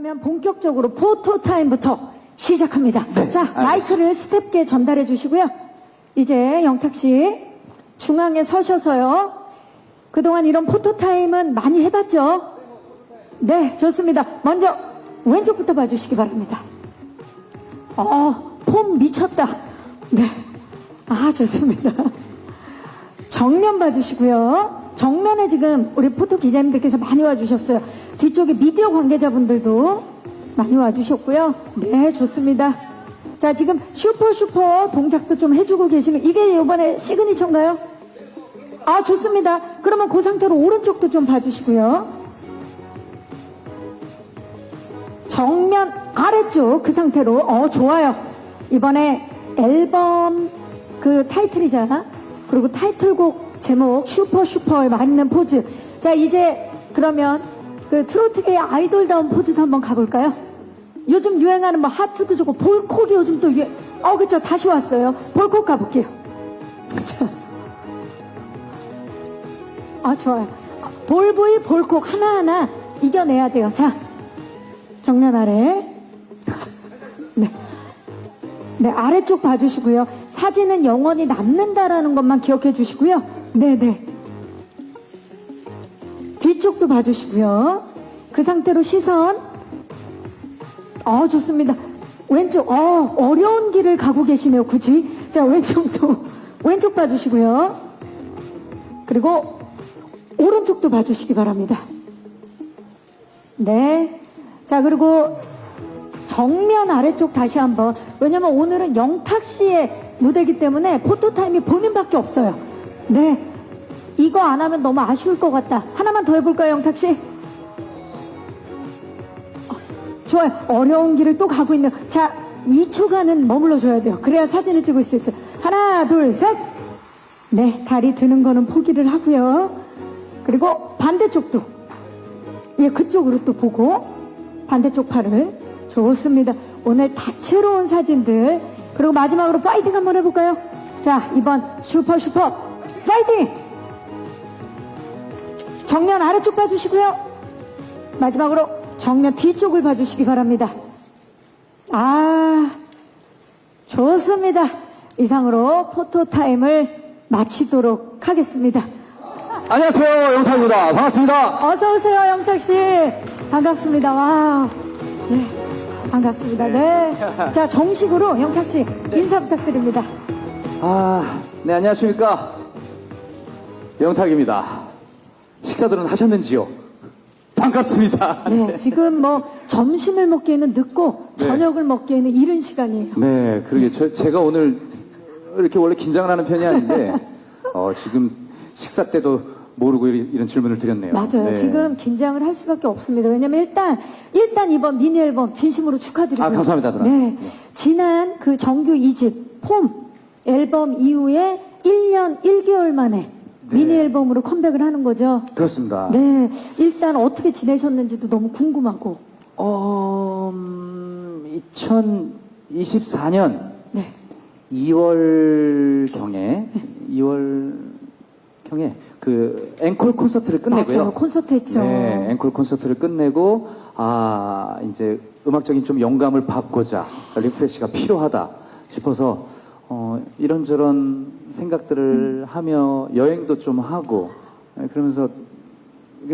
그러면 본격적으로 포토 타임부터 시작합니다. 네, 자, 마이크를 스텝께 전달해 주시고요. 이제 영탁 씨 중앙에 서셔서요. 그동안 이런 포토 타임은 많이 해봤죠? 네, 좋습니다. 먼저 왼쪽부터 봐주시기 바랍니다. 폼 미쳤다. 네, 좋습니다. 정면 봐주시고요. 정면에 지금 우리 포토 기자님들께서 많이 와주셨어요. 뒤쪽에 미디어 관계자분들도 많이 와주셨고요. 네, 좋습니다. 자, 지금 슈퍼 동작도 좀 해주고 계시는, 이게 이번에 시그니처인가요? 좋습니다. 그러면 그 상태로 오른쪽도 좀 봐주시고요. 정면 아래쪽 그 상태로 좋아요. 이번에 앨범 그 타이틀이잖아. 그리고 타이틀곡 제목 슈퍼에 맞는 포즈. 자, 이제 그러면 그 트로트계의 아이돌다운 포즈도 한번 가볼까요? 요즘 유행하는 뭐 하트도 좋고 볼콕이 요즘 또 그쵸, 다시 왔어요. 볼콕 가볼게요. 좋아요. 볼보이 볼콕 하나하나 이겨내야 돼요. 자, 정면 아래. 네, 아래쪽 봐주시고요. 사진은 영원히 남는다라는 것만 기억해 주시고요. 네네. 뒤쪽도 봐주시고요. 그 상태로 시선. 좋습니다. 왼쪽, 어려운 길을 가고 계시네요, 굳이. 자, 왼쪽 봐주시고요. 그리고 오른쪽도 봐주시기 바랍니다. 네. 자, 그리고 정면 아래쪽 다시 한번. 왜냐면 오늘은 영탁 씨의 무대이기 때문에 포토타임이 본인밖에 없어요. 네. 이거 안 하면 너무 아쉬울 것 같다. 하나만 더 해볼까요, 영탁 씨? 좋아요. 어려운 길을 또 가고 있는. 자, 2초간은 머물러줘야 돼요. 그래야 사진을 찍을 수 있어요. 하나, 둘, 셋. 네, 다리 드는 거는 포기를 하고요. 그리고 반대쪽도. 그쪽으로 또 보고 반대쪽 팔을. 좋습니다. 오늘 다채로운 사진들. 그리고 마지막으로 파이팅 한번 해볼까요? 자, 이번 슈퍼 파이팅! 정면 아래쪽 봐주시고요. 마지막으로 정면 뒤쪽을 봐주시기 바랍니다. 좋습니다. 이상으로 포토타임을 마치도록 하겠습니다. 안녕하세요, 영탁입니다. 반갑습니다. 어서오세요, 영탁씨. 반갑습니다. 와. 네, 반갑습니다. 네. 자, 정식으로 영탁씨 인사 부탁드립니다. 네, 안녕하십니까. 영탁입니다. 식사들은 하셨는지요? 반갑습니다. 네, 지금 점심을 먹기에는 늦고 네. 저녁을 먹기에는 이른 시간이에요. 네, 그러게. 제가 오늘 이렇게 원래 긴장을 하는 편이 아닌데, 지금 식사 때도 모르고 이런 질문을 드렸네요. 맞아요. 네. 지금 긴장을 할 수밖에 없습니다. 왜냐면 일단 이번 미니 앨범 진심으로 축하드리고요. 감사합니다, 누나. 네. 지난 그 정규 2집 폼 앨범 이후에 1년 1개월 만에 네. 미니 앨범으로 컴백을 하는 거죠. 그렇습니다. 네. 일단 어떻게 지내셨는지도 너무 궁금하고. 2024년 네. 2월경에 그 앵콜 콘서트를 끝내고요. 맞아요. 콘서트 했죠. 네, 앵콜 콘서트를 끝내고 이제 음악적인 좀 영감을 받고자 리프레시가 필요하다 싶어서 이런저런 생각들을 하며 여행도 좀 하고 그러면서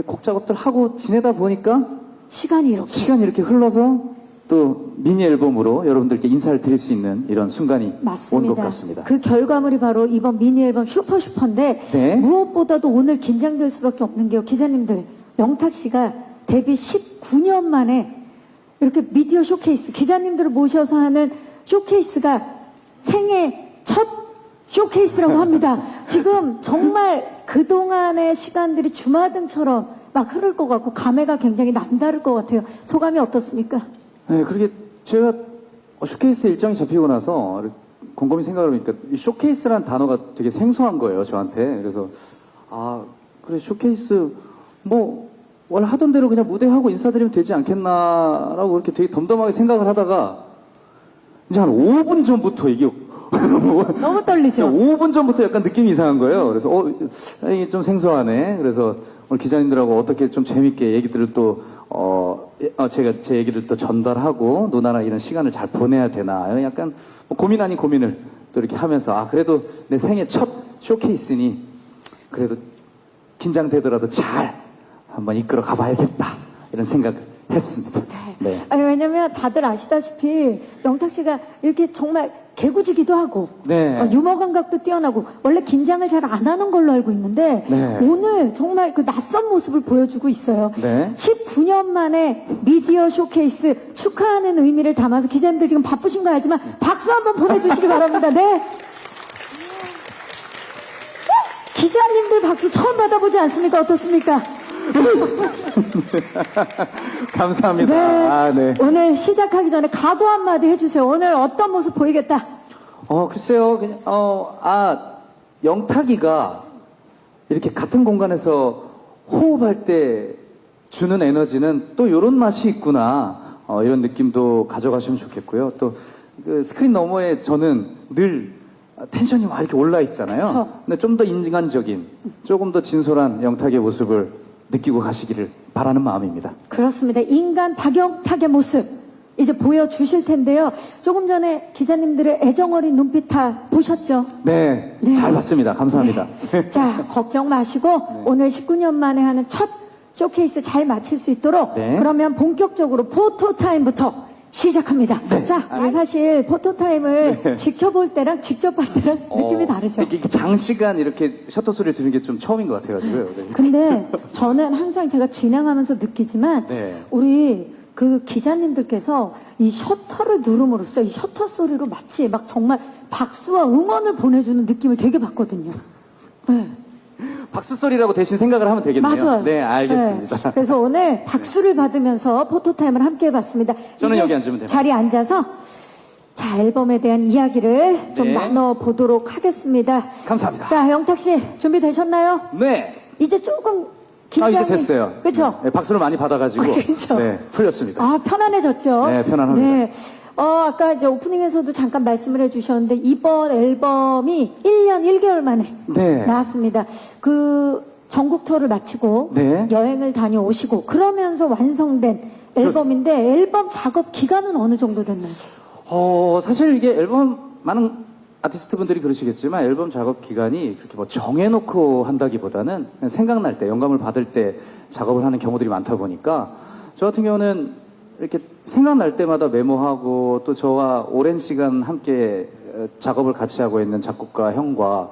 곡 작업들 하고 지내다 보니까 시간이 이렇게 흘러서 또 미니 앨범으로 여러분들께 인사를 드릴 수 있는 이런 순간이 온 것 같습니다. 그 결과물이 바로 이번 미니 앨범 슈퍼인데 네. 무엇보다도 오늘 긴장될 수밖에 없는 게요. 기자님들, 영탁 씨가 데뷔 19년 만에 이렇게 미디어 쇼케이스, 기자님들을 모셔서 하는 쇼케이스가 생애 첫 쇼케이스라고 합니다. 지금 정말 그동안의 시간들이 주마등처럼 막 흐를 것 같고 감회가 굉장히 남다를 것 같아요. 소감이 어떻습니까? 네, 그렇게 제가 쇼케이스 일정이 잡히고 나서 곰곰이 생각을 해보니까 이 쇼케이스라는 단어가 되게 생소한 거예요, 저한테. 그래서 그래, 쇼케이스 원래 하던 대로 그냥 무대하고 인사드리면 되지 않겠나라고 그렇게 되게 덤덤하게 생각을 하다가 이제 한 5분 전부터 이게 너무 떨리죠? 5분 전부터 약간 느낌이 이상한 거예요. 그래서 이게 좀 생소하네. 그래서 오늘 기자님들하고 어떻게 좀 재밌게 얘기들을 또 제가 제 얘기를 또 전달하고 누나랑 이런 시간을 잘 보내야 되나 약간 뭐 고민 아닌 고민을 또 이렇게 하면서 그래도 내 생애 첫 쇼케이스니 그래도 긴장되더라도 잘 한번 이끌어 가봐야겠다 이런 생각을 했습니다. 네. 아니, 왜냐면 다들 아시다시피 영탁 씨가 이렇게 정말 개구지기도 하고 네. 유머 감각도 뛰어나고 원래 긴장을 잘 안 하는 걸로 알고 있는데 네. 오늘 정말 그 낯선 모습을 보여주고 있어요. 네. 19년 만에 미디어 쇼케이스 축하하는 의미를 담아서 기자님들 지금 바쁘신 거 알지만 박수 한번 보내주시기 바랍니다. 네. 기자님들 박수 처음 받아보지 않습니까? 어떻습니까? 감사합니다. 네. 네. 오늘 시작하기 전에 각오 한마디 해주세요. 오늘 어떤 모습 보이겠다. 글쎄요, 그냥, 영탁이가 이렇게 같은 공간에서 호흡할 때 주는 에너지는 또 이런 맛이 있구나. 이런 느낌도 가져가시면 좋겠고요. 또, 그 스크린 너머에 저는 늘 텐션이 막 이렇게 올라 있잖아요. 그쵸. 근데 좀 더 인간적인, 조금 더 진솔한 영탁의 모습을 느끼고 가시기를 바라는 마음입니다. 그렇습니다. 인간 박영탁의 모습 이제 보여주실 텐데요. 조금 전에 기자님들의 애정어린 눈빛 다 보셨죠? 네, 네. 잘 봤습니다. 감사합니다. 자, 걱정 마시고 오늘 19년 만에 하는 첫 쇼케이스 잘 마칠 수 있도록 네. 그러면 본격적으로 포토타임부터 시작합니다. 네. 자, 사실 포토타임을 지켜볼 때랑 직접 볼 때랑 느낌이 다르죠. 이렇게 장시간 이렇게 셔터 소리를 들은 게 좀 처음인 것 같아가지고요. 네. 근데 저는 항상 제가 진행하면서 느끼지만 네. 우리 그 기자님들께서 이 셔터를 누름으로써 이 셔터 소리로 마치 막 정말 박수와 응원을 보내주는 느낌을 되게 받거든요. 네. 박수 소리라고 대신 생각을 하면 되겠네요. 맞아요. 네, 알겠습니다. 네. 그래서 오늘 박수를 받으면서 포토타임을 함께 해봤습니다. 저는 이제 여기 앉으면 됩니다. 자리에 앉아서 자, 앨범에 대한 이야기를 좀 네. 나눠보도록 하겠습니다. 감사합니다. 자, 영탁 씨 준비되셨나요? 네. 이제 조금 긴장이 이제 됐어요. 그렇죠? 네, 박수를 많이 받아가지고. 그렇죠. 네, 풀렸습니다. 아, 편안해졌죠? 네, 편안합니다. 네. 아까 이제 오프닝에서도 잠깐 말씀을 해주셨는데, 이번 앨범이 1년 1개월 만에 네. 나왔습니다. 그 전국 투어를 마치고 네. 여행을 다녀오시고, 그러면서 완성된 앨범인데, 앨범 작업 기간은 어느 정도 됐나요? 사실 이게 앨범, 많은 아티스트 분들이 그러시겠지만 앨범 작업 기간이 그렇게 뭐 정해놓고 한다기보다는 그냥 생각날 때, 영감을 받을 때 작업을 하는 경우들이 많다 보니까 저 같은 경우는 이렇게 생각날 때마다 메모하고 또 저와 오랜 시간 함께 작업을 같이 하고 있는 작곡가 형과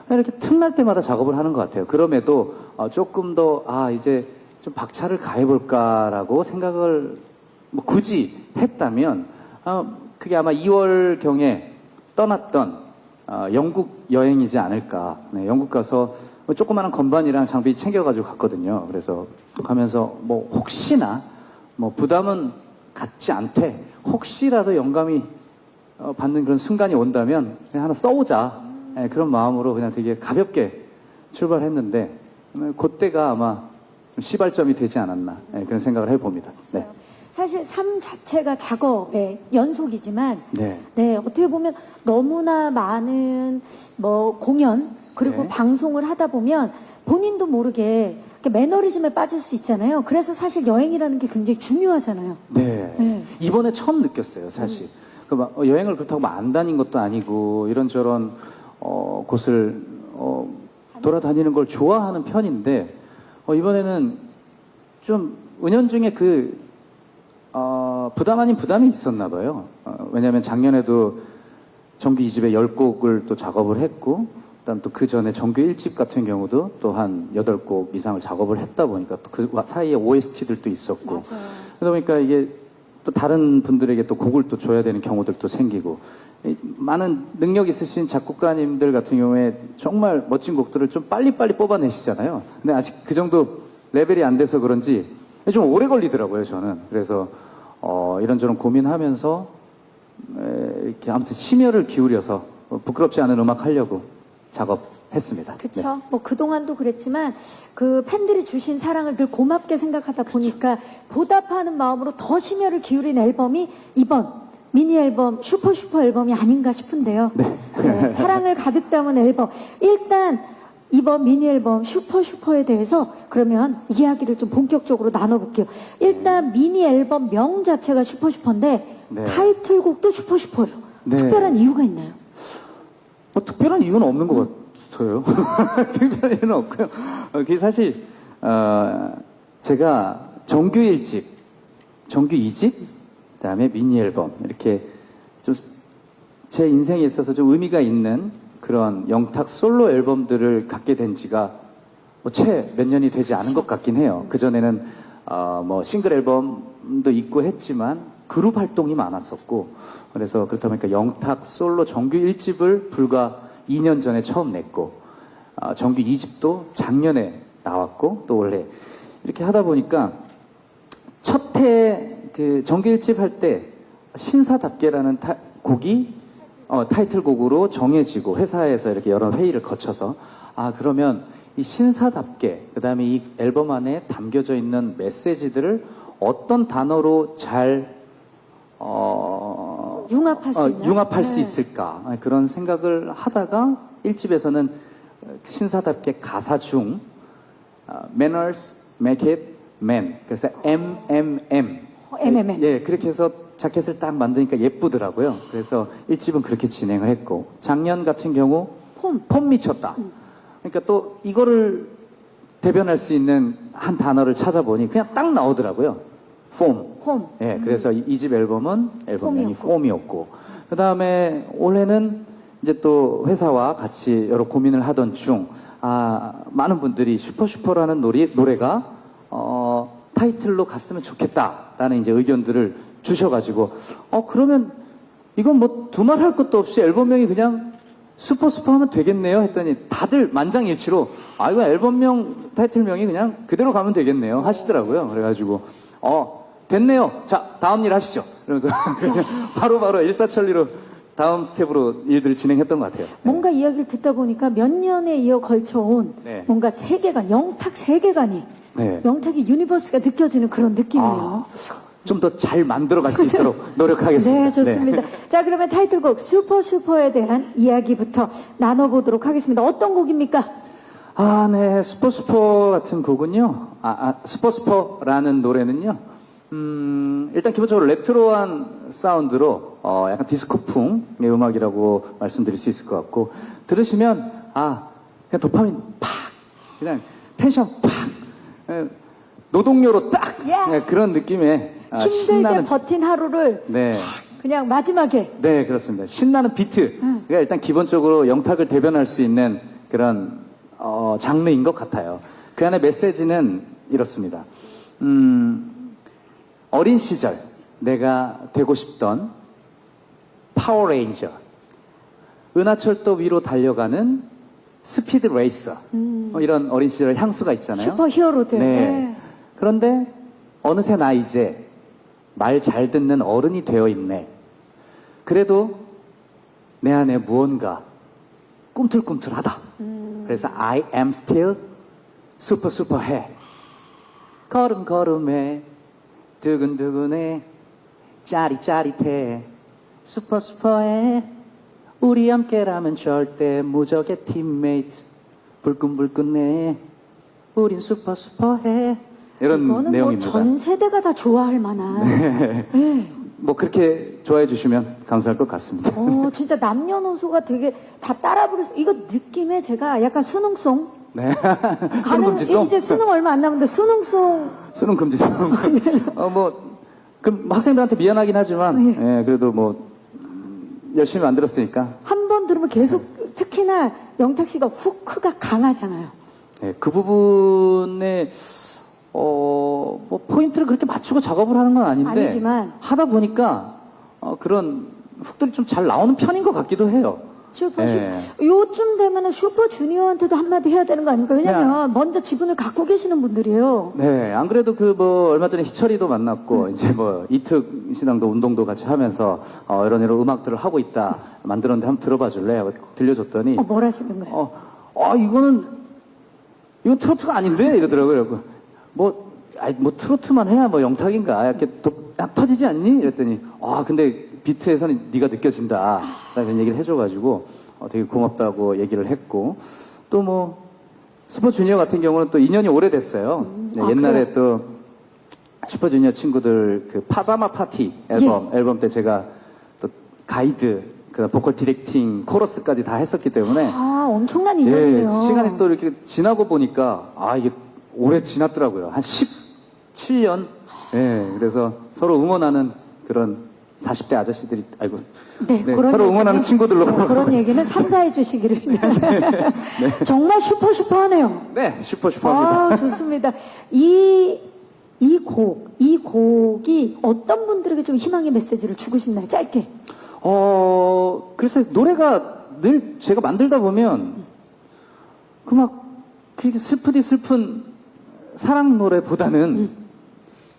이렇게 틈날 때마다 작업을 하는 것 같아요. 그럼에도 조금 더 이제 좀 박차를 가해볼까라고 생각을 뭐 굳이 했다면 그게 아마 2월경에 떠났던 영국 여행이지 않을까. 네, 영국 가서 조그마한 건반이랑 장비 챙겨가지고 갔거든요. 그래서 가면서 뭐 혹시나 뭐 부담은 갖지 않되 혹시라도 영감이 받는 그런 순간이 온다면 그냥 하나 써오자. 네, 그런 마음으로 그냥 되게 가볍게 출발했는데 그때가 아마 좀 시발점이 되지 않았나. 네, 그런 생각을 해봅니다. 네. 사실 삶 자체가 작업의 연속이지만, 네. 네, 어떻게 보면 너무나 많은 뭐 공연, 그리고 네. 방송을 하다 보면 본인도 모르게 이렇게 매너리즘에 빠질 수 있잖아요. 그래서 사실 여행이라는 게 굉장히 중요하잖아요. 네. 네. 이번에 처음 느꼈어요, 사실. 여행을 그렇다고 막 안 다닌 것도 아니고, 이런저런, 곳을, 돌아다니는 걸 좋아하는 편인데, 이번에는 좀, 은연중에 부담 아닌 부담이 있었나 봐요. 왜냐면 작년에도 정규 2집에 10곡을 또 작업을 했고, 그다음 또 그 전에 정규 1집 같은 경우도 또 한 8곡 이상을 작업을 했다 보니까 또 그 사이에 OST들도 있었고. 맞아요. 그러다 보니까 이게 또 다른 분들에게 또 곡을 또 줘야 되는 경우들도 생기고. 많은 능력 있으신 작곡가님들 같은 경우에 정말 멋진 곡들을 좀 빨리빨리 뽑아내시잖아요. 근데 아직 그 정도 레벨이 안 돼서 그런지 좀 오래 걸리더라고요, 저는. 그래서, 이런저런 고민하면서, 이렇게 아무튼 심혈을 기울여서 부끄럽지 않은 음악 하려고 작업했습니다. 그쵸. 네. 뭐 그동안도 그랬지만 그 팬들이 주신 사랑을 늘 고맙게 생각하다 보니까 보답하는 마음으로 더 심혈을 기울인 앨범이 이번 미니 앨범 슈퍼 앨범이 아닌가 싶은데요. 네. 네, 사랑을 가득 담은 앨범. 일단 이번 미니 앨범 슈퍼에 대해서 그러면 이야기를 좀 본격적으로 나눠볼게요. 일단 미니 앨범 명 자체가 슈퍼인데 네. 타이틀곡도 슈퍼예요. 네. 특별한 이유가 있나요? 뭐 특별한 이유는 없는 것 같아요. 특별한 이유는 없고요. 그게 사실 제가 정규 1집, 정규 2집, 그다음에 미니 앨범 이렇게 좀 제 인생에 있어서 좀 의미가 있는 그런 영탁 솔로 앨범들을 갖게 된 지가 뭐 채 몇 년이 되지 않은 것 같긴 해요. 그 전에는 뭐 싱글 앨범도 있고 했지만 그룹 활동이 많았었고 그래서 그렇다 보니까 영탁 솔로 정규 1집을 불과 2년 전에 처음 냈고 정규 2집도 작년에 나왔고 또 올해 이렇게 하다 보니까 첫 해 그 정규 1집 할 때 신사답게라는 곡이 타이틀곡으로 정해지고 회사에서 이렇게 여러 회의를 거쳐서 그러면 이 신사답게 그다음에 이 앨범 안에 담겨져 있는 메시지들을 어떤 단어로 잘 융합할 수 있나요? 융합할 네. 수 있을까 그런 생각을 하다가 1집에서는 신사답게 가사 중 manners make it man 그래서 MMM MMM. 예 그렇게 해서 자켓을 딱 만드니까 예쁘더라고요. 그래서 1집은 그렇게 진행을 했고 작년 같은 경우 폼 미쳤다. 그러니까 또 이거를 대변할 수 있는 한 단어를 찾아보니 그냥 딱 나오더라고요. 폼. 예, 그래서 이 집 앨범은 앨범명이 폼이었고 그 다음에 올해는 이제 또 회사와 같이 여러 고민을 하던 중 많은 분들이 슈퍼라는 노래가 타이틀로 갔으면 좋겠다라는 이제 의견들을 주셔가지고 그러면 이건 뭐 두말할 것도 없이 앨범명이 그냥 슈퍼 하면 되겠네요 했더니 다들 만장일치로 이거 앨범명 타이틀명이 그냥 그대로 가면 되겠네요 하시더라고요. 그래가지고 됐네요. 자 다음 일 하시죠. 그러면서 바로 일사천리로 다음 스텝으로 일들을 진행했던 것 같아요. 뭔가 이야기를 듣다 보니까 몇 년에 이어 걸쳐온 네. 뭔가 세계관, 영탁 세계관이 네. 영탁의 유니버스가 느껴지는 그런 느낌이에요. 좀 더 잘 만들어갈 수 있도록 노력하겠습니다. 네, 좋습니다. 자, 그러면 타이틀곡 슈퍼에 대한 이야기부터 나눠보도록 하겠습니다. 어떤 곡입니까? 네. 슈퍼 같은 곡은요. 슈퍼라는 노래는요. 일단 기본적으로 레트로한 사운드로 약간 디스코풍의 음악이라고 말씀드릴 수 있을 것 같고 들으시면 그냥 도파민 팍 그냥 텐션 팍 노동요로 딱 예. 그런 느낌의 힘들게 신나는 버틴 하루를 네. 그냥 마지막에 네, 그렇습니다. 신나는 비트가 일단 기본적으로 영탁을 대변할 수 있는 그런 장르인 것 같아요. 그 안에 메시지는 이렇습니다. 어린 시절 내가 되고 싶던 파워레인저, 은하철도 위로 달려가는 스피드 레이서, 이런 어린 시절 향수가 있잖아요. 슈퍼 히어로들. 네. 그런데 어느새 나 이제 말 잘 듣는 어른이 되어 있네. 그래도 내 안에 무언가 꿈틀꿈틀하다. 그래서 I am still 슈퍼해. 걸음걸음에 두근두근해 짜릿짜릿해 슈퍼해. 우리 함께라면 절대 무적의 팀메이트 불끈불끈해. 우린 슈퍼해. 이런 이거는 내용입니다. 뭐 전 세대가 다 좋아할 만한. 네. 뭐 그렇게 좋아해 주시면 감사할 것 같습니다. 진짜 남녀노소가 되게 다 따라 부르. 이거 느낌에 제가 약간 수능송. 네. 수능 금지송? 이제 수능 얼마 안 남았는데 수능송. 수능 금지송. 그럼 학생들한테 미안하긴 하지만, 예, 그래도 뭐, 열심히 만들었으니까. 한 번 들으면 계속 특히나 영탁 씨가 후크가 강하잖아요. 예, 그 부분에, 뭐, 포인트를 그렇게 맞추고 작업을 하는 건 아닌데. 아니지만. 하다 보니까, 그런 훅들이 좀 잘 나오는 편인 것 같기도 해요. 요쯤 되면은 슈퍼주니어한테도 한마디 해야 되는 거 아닙니까? 왜냐면 먼저 지분을 갖고 계시는 분들이에요. 네, 안 그래도 얼마 전에 희철이도 만났고, 이제 이특 신앙도 운동도 같이 하면서, 이런 음악들을 하고 있다. 만들었는데 한번 들어봐 줄래? 들려줬더니, 뭘 하시는 거예요? 이건 트로트가 아닌데? 이러더라고요. 뭐 트로트만 해야 영탁인가? 이렇게 터지지 않니? 이랬더니, 근데 비트에서는 네가 느껴진다. 라는 얘기를 해줘가지고, 되게 고맙다고 얘기를 했고, 또 슈퍼주니어 같은 경우는 또 인연이 오래됐어요. 네, 아, 옛날에 그래요? 또 슈퍼주니어 친구들 그 파자마 파티 앨범 때 제가 또 가이드, 그 보컬 디렉팅, 코러스까지 다 했었기 때문에 아, 엄청난 예, 인연이네요. 시간이 또 이렇게 지나고 보니까 아 이게 오래 지났더라고요. 한 17년. 예, 그래서 서로 응원하는 그런 40대 아저씨들이 아이고 네, 네, 그런 서로 얘기는- 응원하는 친구들로 네, 그런 얘기는 삼가해 주시기를. 정말 슈퍼하네요. 네, 슈퍼합니다. 아, 좋습니다. 이 곡이 어떤 분들에게 좀 희망의 메시지를 주고 싶나요? 짧게. 글쎄, 노래가 늘 제가 만들다 보면, 그렇게 슬픈 사랑 노래보다는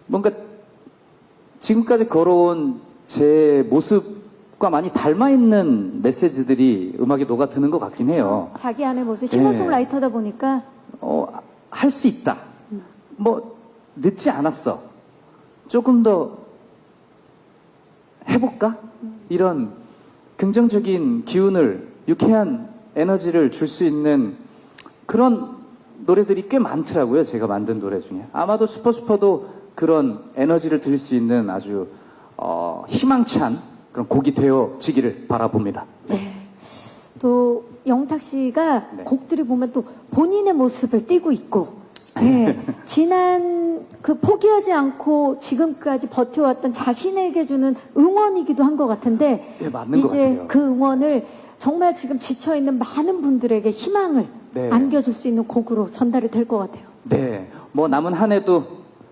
뭔가 지금까지 걸어온 제 모습과 많이 닮아있는 메시지들이 음악에 녹아드는 것 같긴 해요. 자기 안의 모습, 네. 싱어송라이터다 보니까. 할 수 있다. 뭐, 늦지 않았어. 조금 더 해볼까? 이런 긍정적인 기운을, 유쾌한 에너지를 줄 수 있는 그런 노래들이 꽤 많더라고요. 제가 만든 노래 중에. 아마도 슈퍼도 그런 에너지를 드릴 수 있는 아주, 희망찬 그런 곡이 되어지기를 바라봅니다. 네. 또 영탁 씨가 네. 곡들이 보면 또 본인의 모습을 띠고 있고, 네. 지난 그 포기하지 않고 지금까지 버텨왔던 자신에게 주는 응원이기도 한 것 같은데, 예, 맞는 것 이제 같아요. 그 응원을 정말 지금 지쳐 있는 많은 분들에게 희망을 네. 안겨줄 수 있는 곡으로 전달이 될 것 같아요. 네. 뭐 남은 한 해도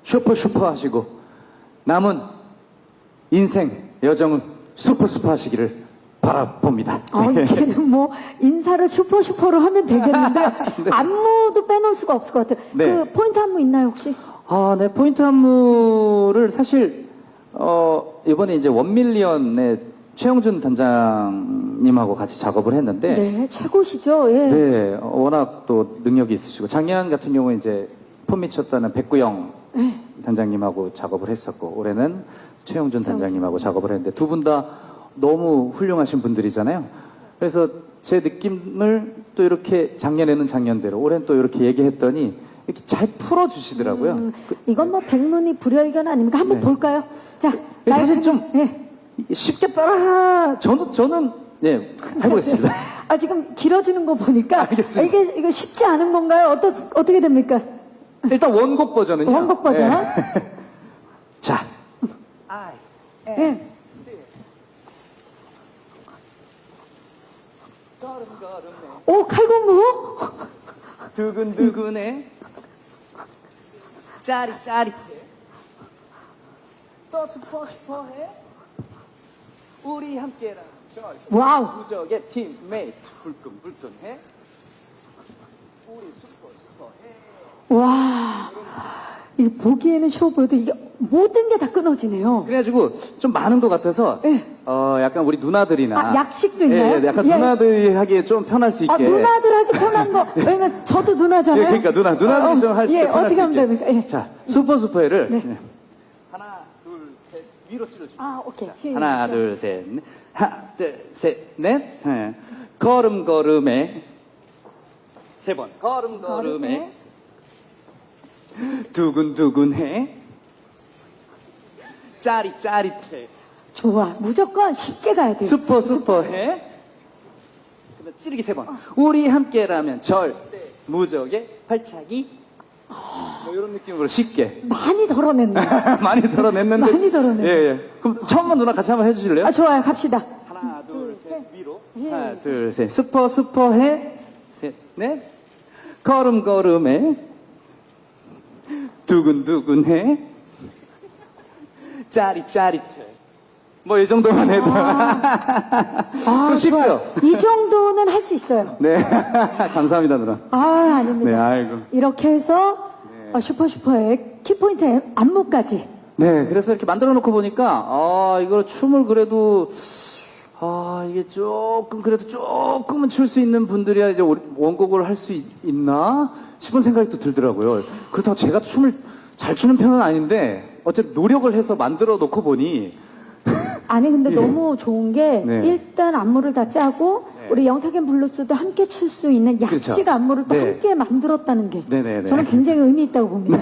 슈퍼 하시고, 남은 인생, 여정은 슈퍼 하시기를 바라봅니다. 이제는 뭐 인사를 슈퍼로 하면 되겠는데 안무도 빼놓을 수가 없을 것 같아요. 네. 그 포인트 안무 있나요 혹시? 네, 포인트 안무를 사실, 이번에 이제 원밀리언의 최영준 단장님하고 같이 작업을 했는데, 네, 최고시죠. 예. 네, 워낙 또 능력이 있으시고, 작년 같은 경우에 이제 폼 미쳤다는 백구영 네. 단장님하고 작업을 했었고, 올해는 최영준 단장님하고 작업을 했는데, 두 분 다 너무 훌륭하신 분들이잖아요. 그래서 제 느낌을 또 이렇게 작년에는 작년대로, 올해는 또 이렇게 얘기했더니, 이렇게 잘 풀어주시더라고요. 이건 뭐 백문이 불여일견 아닙니까? 한번 네. 볼까요? 자, 사실 좀 예. 쉽게 저는, 예, 해보겠습니다. 지금 길어지는 거 보니까 알겠습니다. 이게 쉽지 않은 건가요? 어떻게 됩니까? 일단 원곡 버전은요. 원곡 버전. 예. 자. 예. 오, 칼군무? 두근두근해. 짜릿짜릿해. 또 슈퍼해. 우리 함께라. 와우. 무적의 팀메이트. 불끈불끈해. 우리 슈퍼해. 와. 이게 보기에는 쉬워 보여도 이게 모든 게 다 끊어지네요. 그래가지고 좀 많은 것 같아서 예. 약간 우리 누나들이나 약식도 있나요? 예, 약간 예. 누나들이 하기에 좀 편할 수 있게. 누나들 하기 편한 거. 왜냐면 저도 누나잖아요. 예, 그러니까 누나들이 좀 할 수 있게 편할 어떻게 수 하면 있게. 됩니까? 예. 자, 슈퍼해를 네. 하나, 둘, 셋 위로 찔러주세요. 오케이. 하나, 시작. 둘, 셋, 넷. 하나, 둘, 셋, 넷. 예. 걸음걸음에 세 번. 걸음걸음에 두근두근해. 짜릿짜릿해. 좋아. 무조건 쉽게 가야 돼요. 슈퍼해. 그다음 찌르기 세 번. 우리 함께라면 절대 무적의 발차기. 뭐 이런 느낌으로 쉽게. 많이 덜어냈네. 많이 덜어냈는데. 많이 덜어냈네. 예, 예. 그럼 처음만 누나 같이 한번 해주실래요? 좋아요. 갑시다. 하나, 둘, 셋, 위로. 예. 하나, 둘, 셋. 슈퍼해. 셋, 넷. 걸음걸음에. 두근두근해. 짜릿짜릿해. 뭐 이 정도만 해도. 좀 쉽죠? 좋아요. 이 정도는 할 수 있어요. 네. 감사합니다, 누나. 아닙니다. 네, 아이고. 이렇게 해서 슈퍼의 키포인트 안무까지. 네, 그래서 이렇게 만들어 놓고 보니까, 이걸 춤을 그래도, 이게 그래도 조금은 출 수 있는 분들이야 이제 원곡을 할 수 있나? 싶은 생각이 또 들더라고요. 그렇다고 제가 춤을 잘 추는 편은 아닌데, 어쨌든 노력을 해서 만들어 놓고 보니, 아니, 근데 예. 너무 좋은 게, 네. 일단 안무를 다 짜고, 네. 우리 영탁앤 블루스도 함께 출 수 있는 약식 그렇죠. 안무를 또 네. 함께 만들었다는 게 네네네. 저는 굉장히 의미 있다고 봅니다.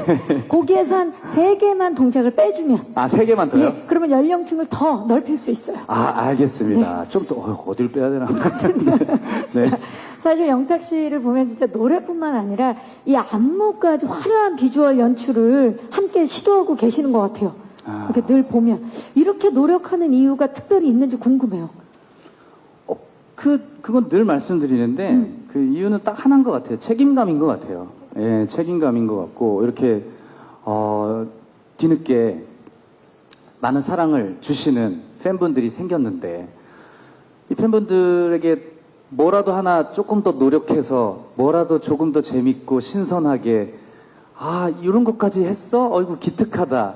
거기에서 한 3개만 동작을 빼주면 아, 3개만 더요? 예, 그러면 연령층을 더 넓힐 수 있어요. 아, 알겠습니다. 네. 좀 더, 어딜 빼야 되나? 네. 사실 영탁 씨를 보면 진짜 노래뿐만 아니라 이 안무까지 화려한 비주얼 연출을 함께 시도하고 계시는 것 같아요. 아. 이렇게 늘 보면 이렇게 노력하는 이유가 특별히 있는지 궁금해요. 그건 늘 말씀드리는데, 그 이유는 딱 하나인 것 같아요. 책임감인 것 같아요. 예, 책임감인 것 같고, 이렇게, 뒤늦게 많은 사랑을 주시는 팬분들이 생겼는데, 이 팬분들에게 뭐라도 하나 조금 더 노력해서, 뭐라도 조금 더 재밌고, 신선하게, 아, 이런 것까지 했어? 어이구, 기특하다.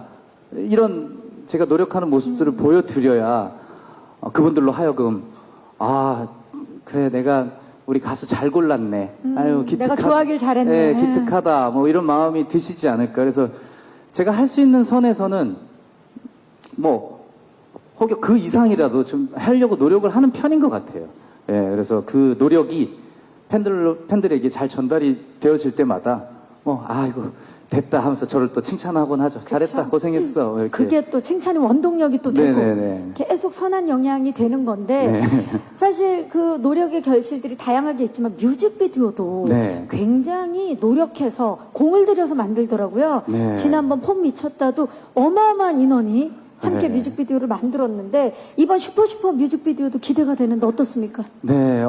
이런 제가 노력하는 모습들을 보여드려야, 그분들로 하여금, 아, 그래, 우리 가수 잘 골랐네. 아유, 내가 좋아하길 잘했네. 네, 기특하다. 뭐 이런 마음이 드시지 않을까. 그래서 제가 할 수 있는 선에서는 혹여 그 이상이라도 좀 하려고 노력을 하는 편인 것 같아요. 예, 그래서 그 노력이 팬들에게 잘 전달이 되어질 때마다, 아이고, 됐다 하면서 저를 또 칭찬하곤 하죠. 잘했다, 고생했어. 이렇게. 그게 또 칭찬의 원동력이 또 되고 네네네. 계속 선한 영향이 되는 건데 네. 사실 그 노력의 결실들이 다양하게 있지만 뮤직비디오도 네. 굉장히 노력해서 공을 들여서 만들더라고요. 네. 지난번 폼 미쳤다도 어마어마한 인원이 함께 네. 뮤직비디오를 만들었는데 이번 슈퍼 뮤직비디오도 기대가 되는데 어떻습니까? 네,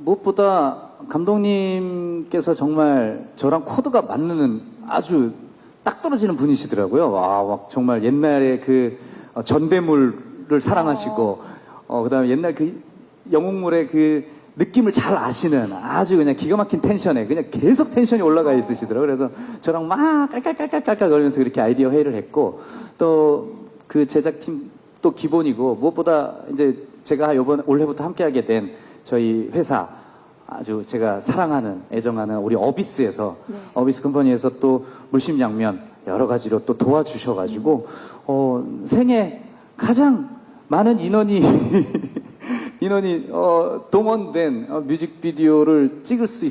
무엇보다 감독님께서 정말 저랑 코드가 맞는 아주 딱 떨어지는 분이시더라고요. 막 정말 옛날에 그 전대물을 사랑하시고, 그 다음에 옛날 그 영웅물의 그 느낌을 잘 아시는 아주 그냥 기가 막힌 텐션에 그냥 계속 텐션이 올라가 있으시더라고요. 그래서 저랑 막 깔깔깔깔깔 거리면서 그렇게 아이디어 회의를 했고, 또 그 제작팀 또 기본이고, 무엇보다 이제 제가 올해부터 함께하게 된 저희 회사, 아주 제가 사랑하는, 애정하는 우리 어비스에서, 어비스 컴퍼니에서 또 물심양면 여러 가지로 또 도와주셔가지고, 생애 가장 많은 인원이 동원된 뮤직비디오를 찍을 수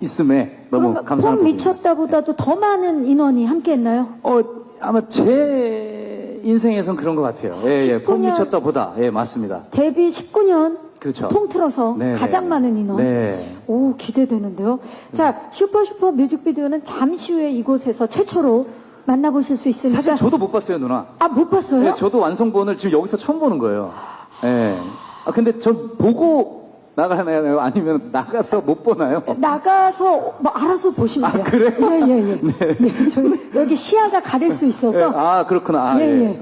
있음에 너무 그럼 감사합니다. 폼 미쳤다보다도 더 많은 인원이 함께 했나요? 아마 제 인생에선 그런 것 같아요. 예, 폼 19년 미쳤다보다. 예, 맞습니다. 데뷔 19년 그렇죠. 통틀어서 네, 가장 네. 많은 인원. 네. 오, 기대되는데요. 자, 슈퍼 뮤직비디오는 잠시 후에 이곳에서 최초로 만나보실 수 있으니까. 사실 저도 못 봤어요, 누나. 아, 못 봤어요? 네, 저도 완성본을 지금 여기서 처음 보는 거예요. 예. 근데 전 보고 나가나요? 아니면 나가서 못 보나요? 나가서 뭐 알아서 보시면 돼요. 그래요? 예. 예, 저기 여기 시야가 가릴 수 예, 있어서 그렇구나. 예, 예. 예.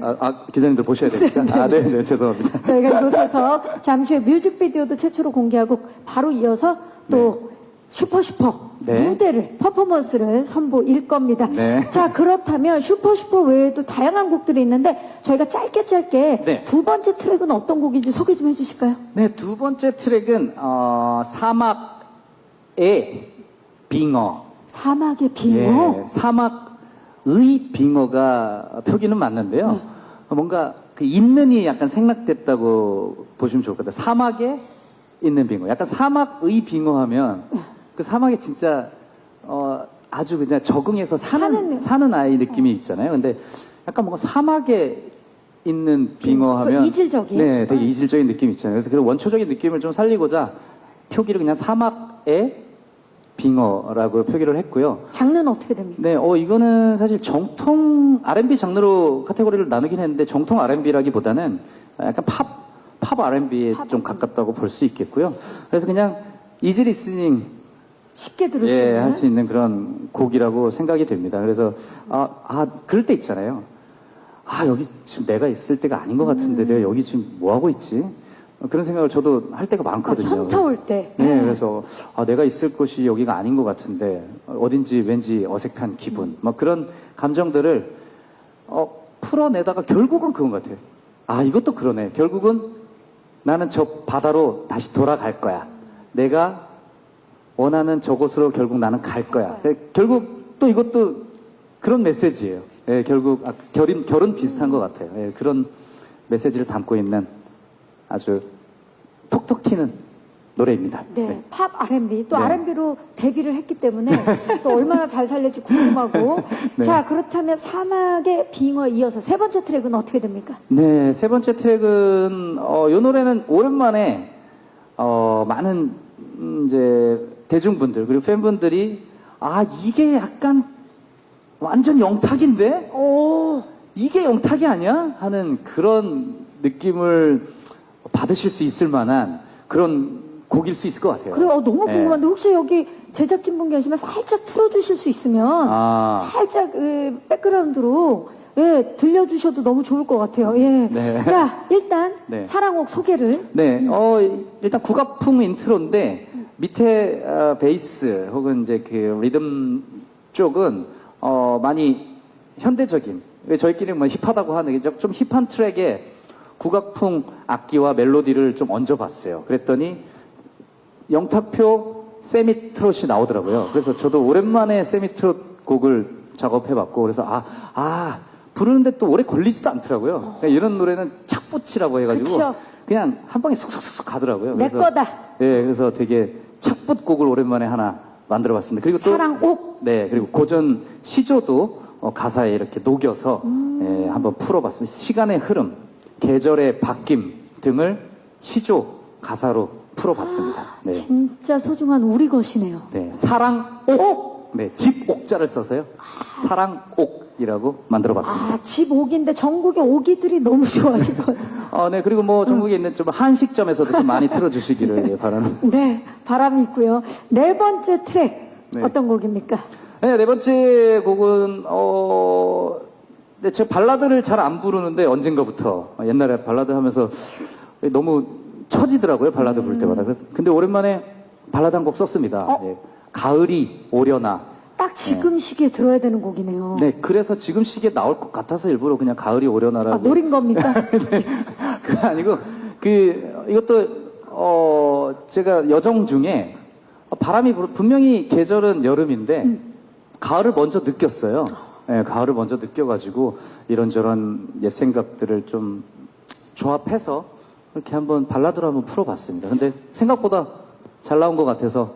기자님들 보셔야 되니까. 네, 죄송합니다. 저희가 이곳에서 잠시 후에 뮤직비디오도 최초로 공개하고 바로 이어서 또 슈퍼 네. 무대를 퍼포먼스를 선보일 겁니다. 네. 자, 그렇다면 슈퍼 외에도 다양한 곡들이 있는데 저희가 짧게 네. 두 번째 트랙은 어떤 곡인지 소개 좀 해주실까요? 네, 두 번째 트랙은 사막의 빙어. 사막의 빙어. 예, 사막의 빙어가 표기는 맞는데요. 뭔가 그 있는이 약간 생략됐다고 보시면 좋을 것 같아요. 사막에 있는 빙어. 약간 사막의 빙어 하면 그 사막에 진짜 아주 그냥 적응해서 사는 아이 느낌이 있잖아요. 근데 약간 뭔가 사막에 있는 빙어 하면 이질적인. 네, 되게 이질적인 느낌이 있잖아요. 그래서 그런 원초적인 느낌을 좀 살리고자 표기를 그냥 사막의 빙어라고 표기를 했고요. 장르는 어떻게 됩니까? 네, 이거는 사실 정통 R&B 장르로 카테고리를 나누긴 했는데 정통 R&B라기보다는 약간 팝 R&B에 좀 가깝다고 볼 수 있겠고요. 그래서 그냥 이지 리스닝 쉽게 들을 수 있는. 할 수 있는 그런 곡이라고 생각이 됩니다. 그래서 그럴 때 있잖아요. 여기 지금 내가 있을 때가 아닌 것 같은데 내가 여기 지금 뭐 하고 있지? 그런 생각을 저도 할 때가 많거든요. 현타 올 때. 네, 그래서 내가 있을 곳이 여기가 아닌 것 같은데 어딘지 왠지 어색한 기분, 막 그런 감정들을 풀어내다가 결국은 그건 것 같아요. 이것도 그러네. 결국은 나는 저 바다로 다시 돌아갈 거야. 내가 원하는 저곳으로 결국 나는 갈 거야. 결국 또 이것도 그런 메시지예요. 예, 결국 결은 비슷한 것 같아요. 예, 그런 메시지를 담고 있는 아주 톡톡 튀는 노래입니다. 네, 팝 R&B 또 네. R&B로 데뷔를 했기 때문에 또 얼마나 잘 살릴지 궁금하고 네. 자 그렇다면 사막의 빙어에 이어서 세 번째 트랙은 어떻게 됩니까? 네, 세 번째 트랙은 이 노래는 오랜만에 많은 이제 대중분들 그리고 팬분들이 아 이게 약간 완전 영탁인데 오, 이게 영탁이 아니야? 하는 그런 느낌을 받으실 수 있을 만한 그런 곡일 수 있을 것 같아요. 그래요. 너무 네. 궁금한데 혹시 여기 제작진분 계시면 살짝 틀어주실 수 있으면 아. 살짝 백그라운드로 예, 들려주셔도 너무 좋을 것 같아요. 예. 네. 자 일단 네. 사랑옥 소개를 네, 일단 국악풍 인트로인데 밑에 베이스 혹은 이제 그 리듬 쪽은 많이 현대적인 왜 저희끼리 뭐 힙하다고 하는 게 좀 힙한 트랙에 국악풍 악기와 멜로디를 좀 얹어봤어요. 그랬더니 영탁표 세미트롯이 나오더라고요. 그래서 저도 오랜만에 세미트롯 곡을 작업해봤고 그래서 부르는데 또 오래 걸리지도 않더라고요. 그러니까 이런 노래는 착붙이라고 해가지고 그쵸. 그냥 한 방에 쑥쑥쑥 가더라고요. 내 그래서 거다. 네, 그래서 되게 착붙곡을 오랜만에 하나 만들어봤습니다. 그리고 또 사랑옥. 네, 그리고 고전 시조도 가사에 이렇게 녹여서 한번 풀어봤습니다. 시간의 흐름, 계절의 바뀜 등을 시조 가사로 풀어봤습니다. 네, 진짜 소중한 우리 것이네요. 네, 사랑옥, 네, 집옥자를 써서요. 사랑옥이라고 만들어봤습니다. 아, 집 옥인데 전국의 오기들이 너무 좋아하실 거예요. 네, 그리고 뭐 전국에 있는 좀 한식점에서도 좀 많이 틀어주시기를 바라는. 네, 바람이 있고요. 네 번째 트랙 네. 어떤 곡입니까? 네, 네 번째 곡은 네, 제가 발라드를 잘 안 부르는데 언젠가부터 옛날에 발라드 하면서 너무 처지더라고요 발라드 부를 때마다. 근데 오랜만에 발라드 한 곡 썼습니다. 예, 가을이 오려나. 딱 지금 시기에 들어야 되는 곡이네요. 네, 그래서 지금 시기에 나올 것 같아서 일부러 그냥 가을이 오려나라고. 아, 노린 겁니까? 그게 아니고 이것도 제가 여정 중에 바람이 분명히 계절은 여름인데 가을을 먼저 느꼈어요. 네, 가을을 먼저 느껴가지고 이런저런 옛 생각들을 좀 조합해서 이렇게 한번 발라드로 한번 풀어봤습니다. 근데 생각보다 잘 나온 것 같아서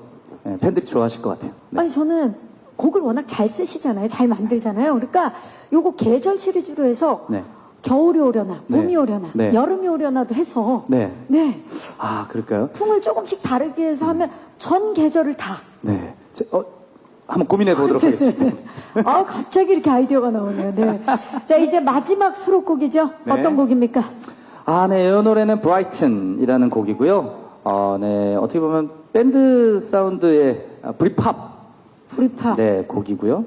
팬들이 좋아하실 것 같아요. 네. 아니, 저는 곡을 워낙 잘 쓰시잖아요. 잘 만들잖아요. 그러니까 요거 계절 시리즈로 해서 네. 겨울이 오려나, 네. 봄이 오려나, 네. 여름이 오려나도 해서 네. 네. 아, 그럴까요? 풍을 조금씩 다르게 해서 하면 전 계절을 다. 네. 한번 고민해 보도록 하겠습니다. 아, 갑자기 이렇게 아이디어가 나오네요. 네. 자, 이제 마지막 수록곡이죠. 네. 어떤 곡입니까? 네, 이 노래는 브라이튼이라는 곡이고요. 네, 어떻게 보면 밴드 사운드의 브리팝 브리팝. 네, 곡이고요.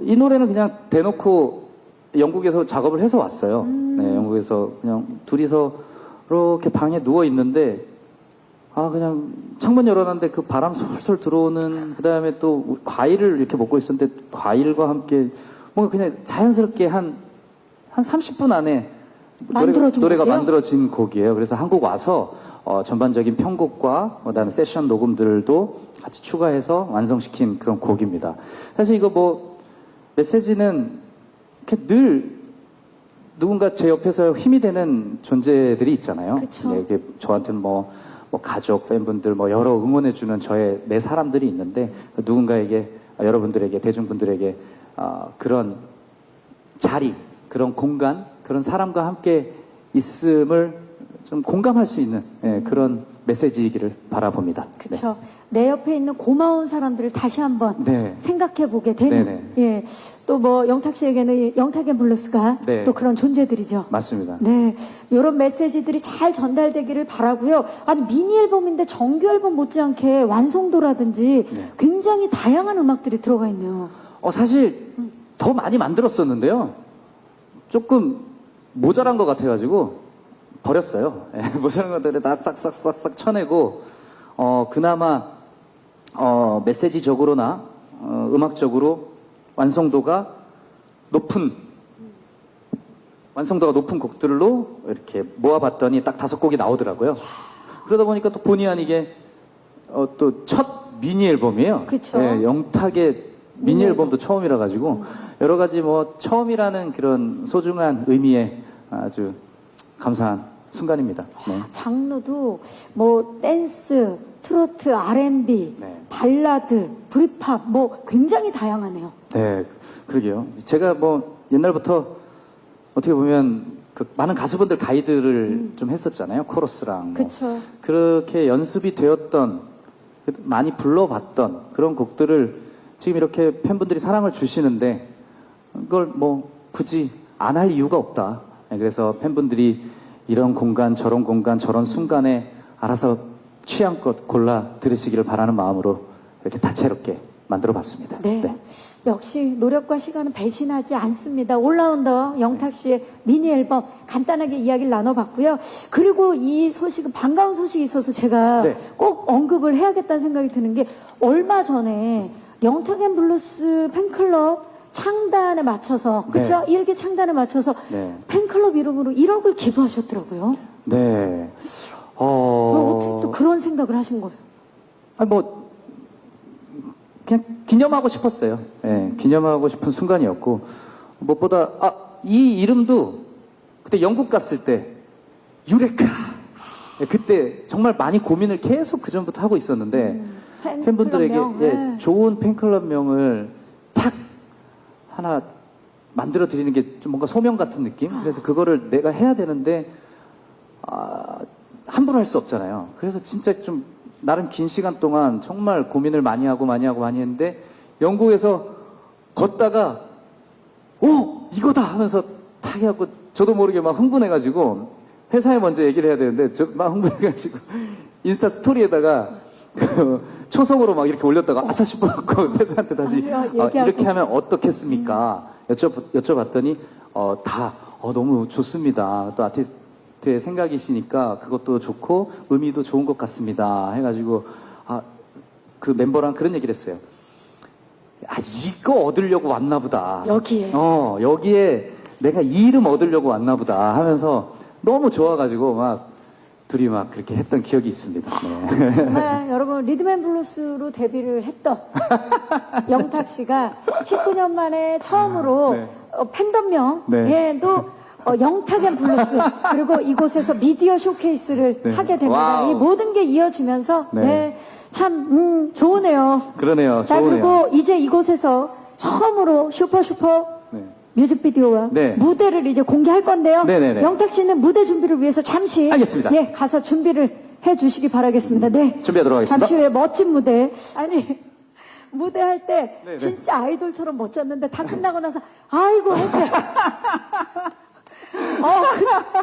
이 노래는 그냥 대놓고 영국에서 작업을 해서 왔어요. 네, 영국에서 그냥 둘이서 이렇게 방에 누워 있는데, 그냥 창문 열어놨는데 그 바람 솔솔 들어오는, 그 다음에 또 과일을 이렇게 먹고 있었는데, 과일과 함께 뭔가 그냥 자연스럽게 한 30분 안에 만들어진 노래가 곡이에요? 만들어진 곡이에요. 그래서 한국 와서 전반적인 편곡과 그다음에 세션 녹음들도 같이 추가해서 완성시킨 그런 곡입니다. 사실 이거 뭐 메시지는 이렇게 늘 누군가 제 옆에서 힘이 되는 존재들이 있잖아요. 그쵸. 네, 이게 저한테는 뭐 가족, 팬분들, 뭐 여러 응원해주는 내 사람들이 있는데 누군가에게 여러분들에게 대중분들에게 그런 자리, 그런 공간, 그런 사람과 함께 있음을 좀 공감할 수 있는 그런 메시지이기를 바라봅니다. 그렇죠. 내 옆에 있는 고마운 사람들을 다시 한번 네. 생각해보게 되는. 네네. 예. 또 뭐 영탁 씨에게는 영탁 앤 블루스가 네. 또 그런 존재들이죠. 맞습니다. 네. 이런 메시지들이 잘 전달되기를 바라고요. 아니 미니 앨범인데 정규 앨범 못지않게 완성도라든지 네. 굉장히 다양한 음악들이 들어가 있네요. 사실 더 많이 만들었었는데요. 조금 모자란 것 같아가지고 버렸어요. 모자란 것들을 다 싹싹싹싹 쳐내고 그나마 메시지적으로나 음악적으로 완성도가 높은 곡들로 이렇게 모아봤더니 딱 5곡이 나오더라고요. 그러다 보니까 또 본의 아니게 또 첫 미니 앨범이에요. 그쵸. 예, 영탁의 미니 앨범도 처음이라 가지고 여러 가지 뭐 처음이라는 그런 소중한 의미에 아주 감사한 순간입니다. 네. 장르도 뭐 댄스, 트로트, R&B, 네. 발라드, 브리팝 뭐 굉장히 다양하네요. 네, 그러게요. 제가 뭐 옛날부터 어떻게 보면 그 많은 가수분들 가이드를 좀 했었잖아요. 코러스랑. 뭐. 그쵸. 그렇게 연습이 되었던, 많이 불러봤던 그런 곡들을 지금 이렇게 팬분들이 사랑을 주시는데 그걸 뭐 굳이 안 할 이유가 없다. 네, 그래서 팬분들이 이런 공간, 저런 공간, 저런 순간에 알아서 취향껏 골라 들으시기를 바라는 마음으로 이렇게 다채롭게 만들어 봤습니다. 네. 역시 노력과 시간은 배신하지 않습니다. 올라운더 영탁 씨의 미니 앨범 간단하게 이야기를 나눠봤고요. 그리고 이 소식은 반가운 소식이 있어서 제가 네. 꼭 언급을 해야겠다는 생각이 드는 게 얼마 전에 영탁앤블루스 팬클럽 창단에 맞춰서 그렇죠? 네. 1기 창단에 맞춰서 네. 팬클럽 이름으로 1억을 기부하셨더라고요. 네. 어떻게 또 그런 생각을 하신 거예요? 아니 뭐 그냥 기념하고 싶었어요. 예, 기념하고 싶은 순간이었고 무엇보다 이 이름도 그때 영국 갔을 때 유레카. 예, 그때 정말 많이 고민을 계속 그 전부터 하고 있었는데 팬분들에게 팬클럽명, 예, 네. 좋은 팬클럽명을 탁 하나 만들어 드리는 게 좀 뭔가 소명 같은 느낌. 그래서 그거를 내가 해야 되는데 함부로 할 수 없잖아요. 그래서 진짜 좀 나름 긴 시간 동안 정말 고민을 많이 했는데 영국에서 걷다가 이거다 하면서 탁 해갖고 저도 모르게 막 흥분해가지고 회사에 먼저 얘기를 해야 되는데 저 막 흥분해가지고 인스타 스토리에다가 그 초성으로 막 이렇게 올렸다가 아차 싶어갖고 회사한테 다시 이렇게 하면 어떻겠습니까? 여쭤봤더니 너무 좋습니다. 또 아티스트의 생각이시니까 그것도 좋고 의미도 좋은 것 같습니다. 해가지고 그 멤버랑 그런 얘기를 했어요. 이거 얻으려고 왔나 보다. 여기에. 여기에 내가 이 이름 얻으려고 왔나 보다 하면서 너무 좋아가지고 막 둘이 막 그렇게 했던 기억이 있습니다. 네. 정말 여러분 리듬앤블루스로 데뷔를 했던 영탁 씨가 19년 만에 처음으로 네. 팬덤명에도 영탁앤블루스 그리고 이곳에서 미디어 쇼케이스를 네. 하게 됩니다. 와우. 이 모든 게 이어지면서 네. 참 좋으네요. 그러네요. 자, 좋으네요. 그리고 이제 이곳에서 처음으로 슈퍼 네. 뮤직비디오와 네. 무대를 이제 공개할 건데요. 네네네. 영탁 씨는 무대 준비를 위해서 잠시 알겠습니다. 예, 가서 준비를 해 주시기 바라겠습니다. 네. 준비하도록 하겠습니다. 잠시 후에 멋진 무대. 아니, 무대 할 때 네네. 진짜 아이돌처럼 멋졌는데 다 끝나고 나서 아이고 할 때.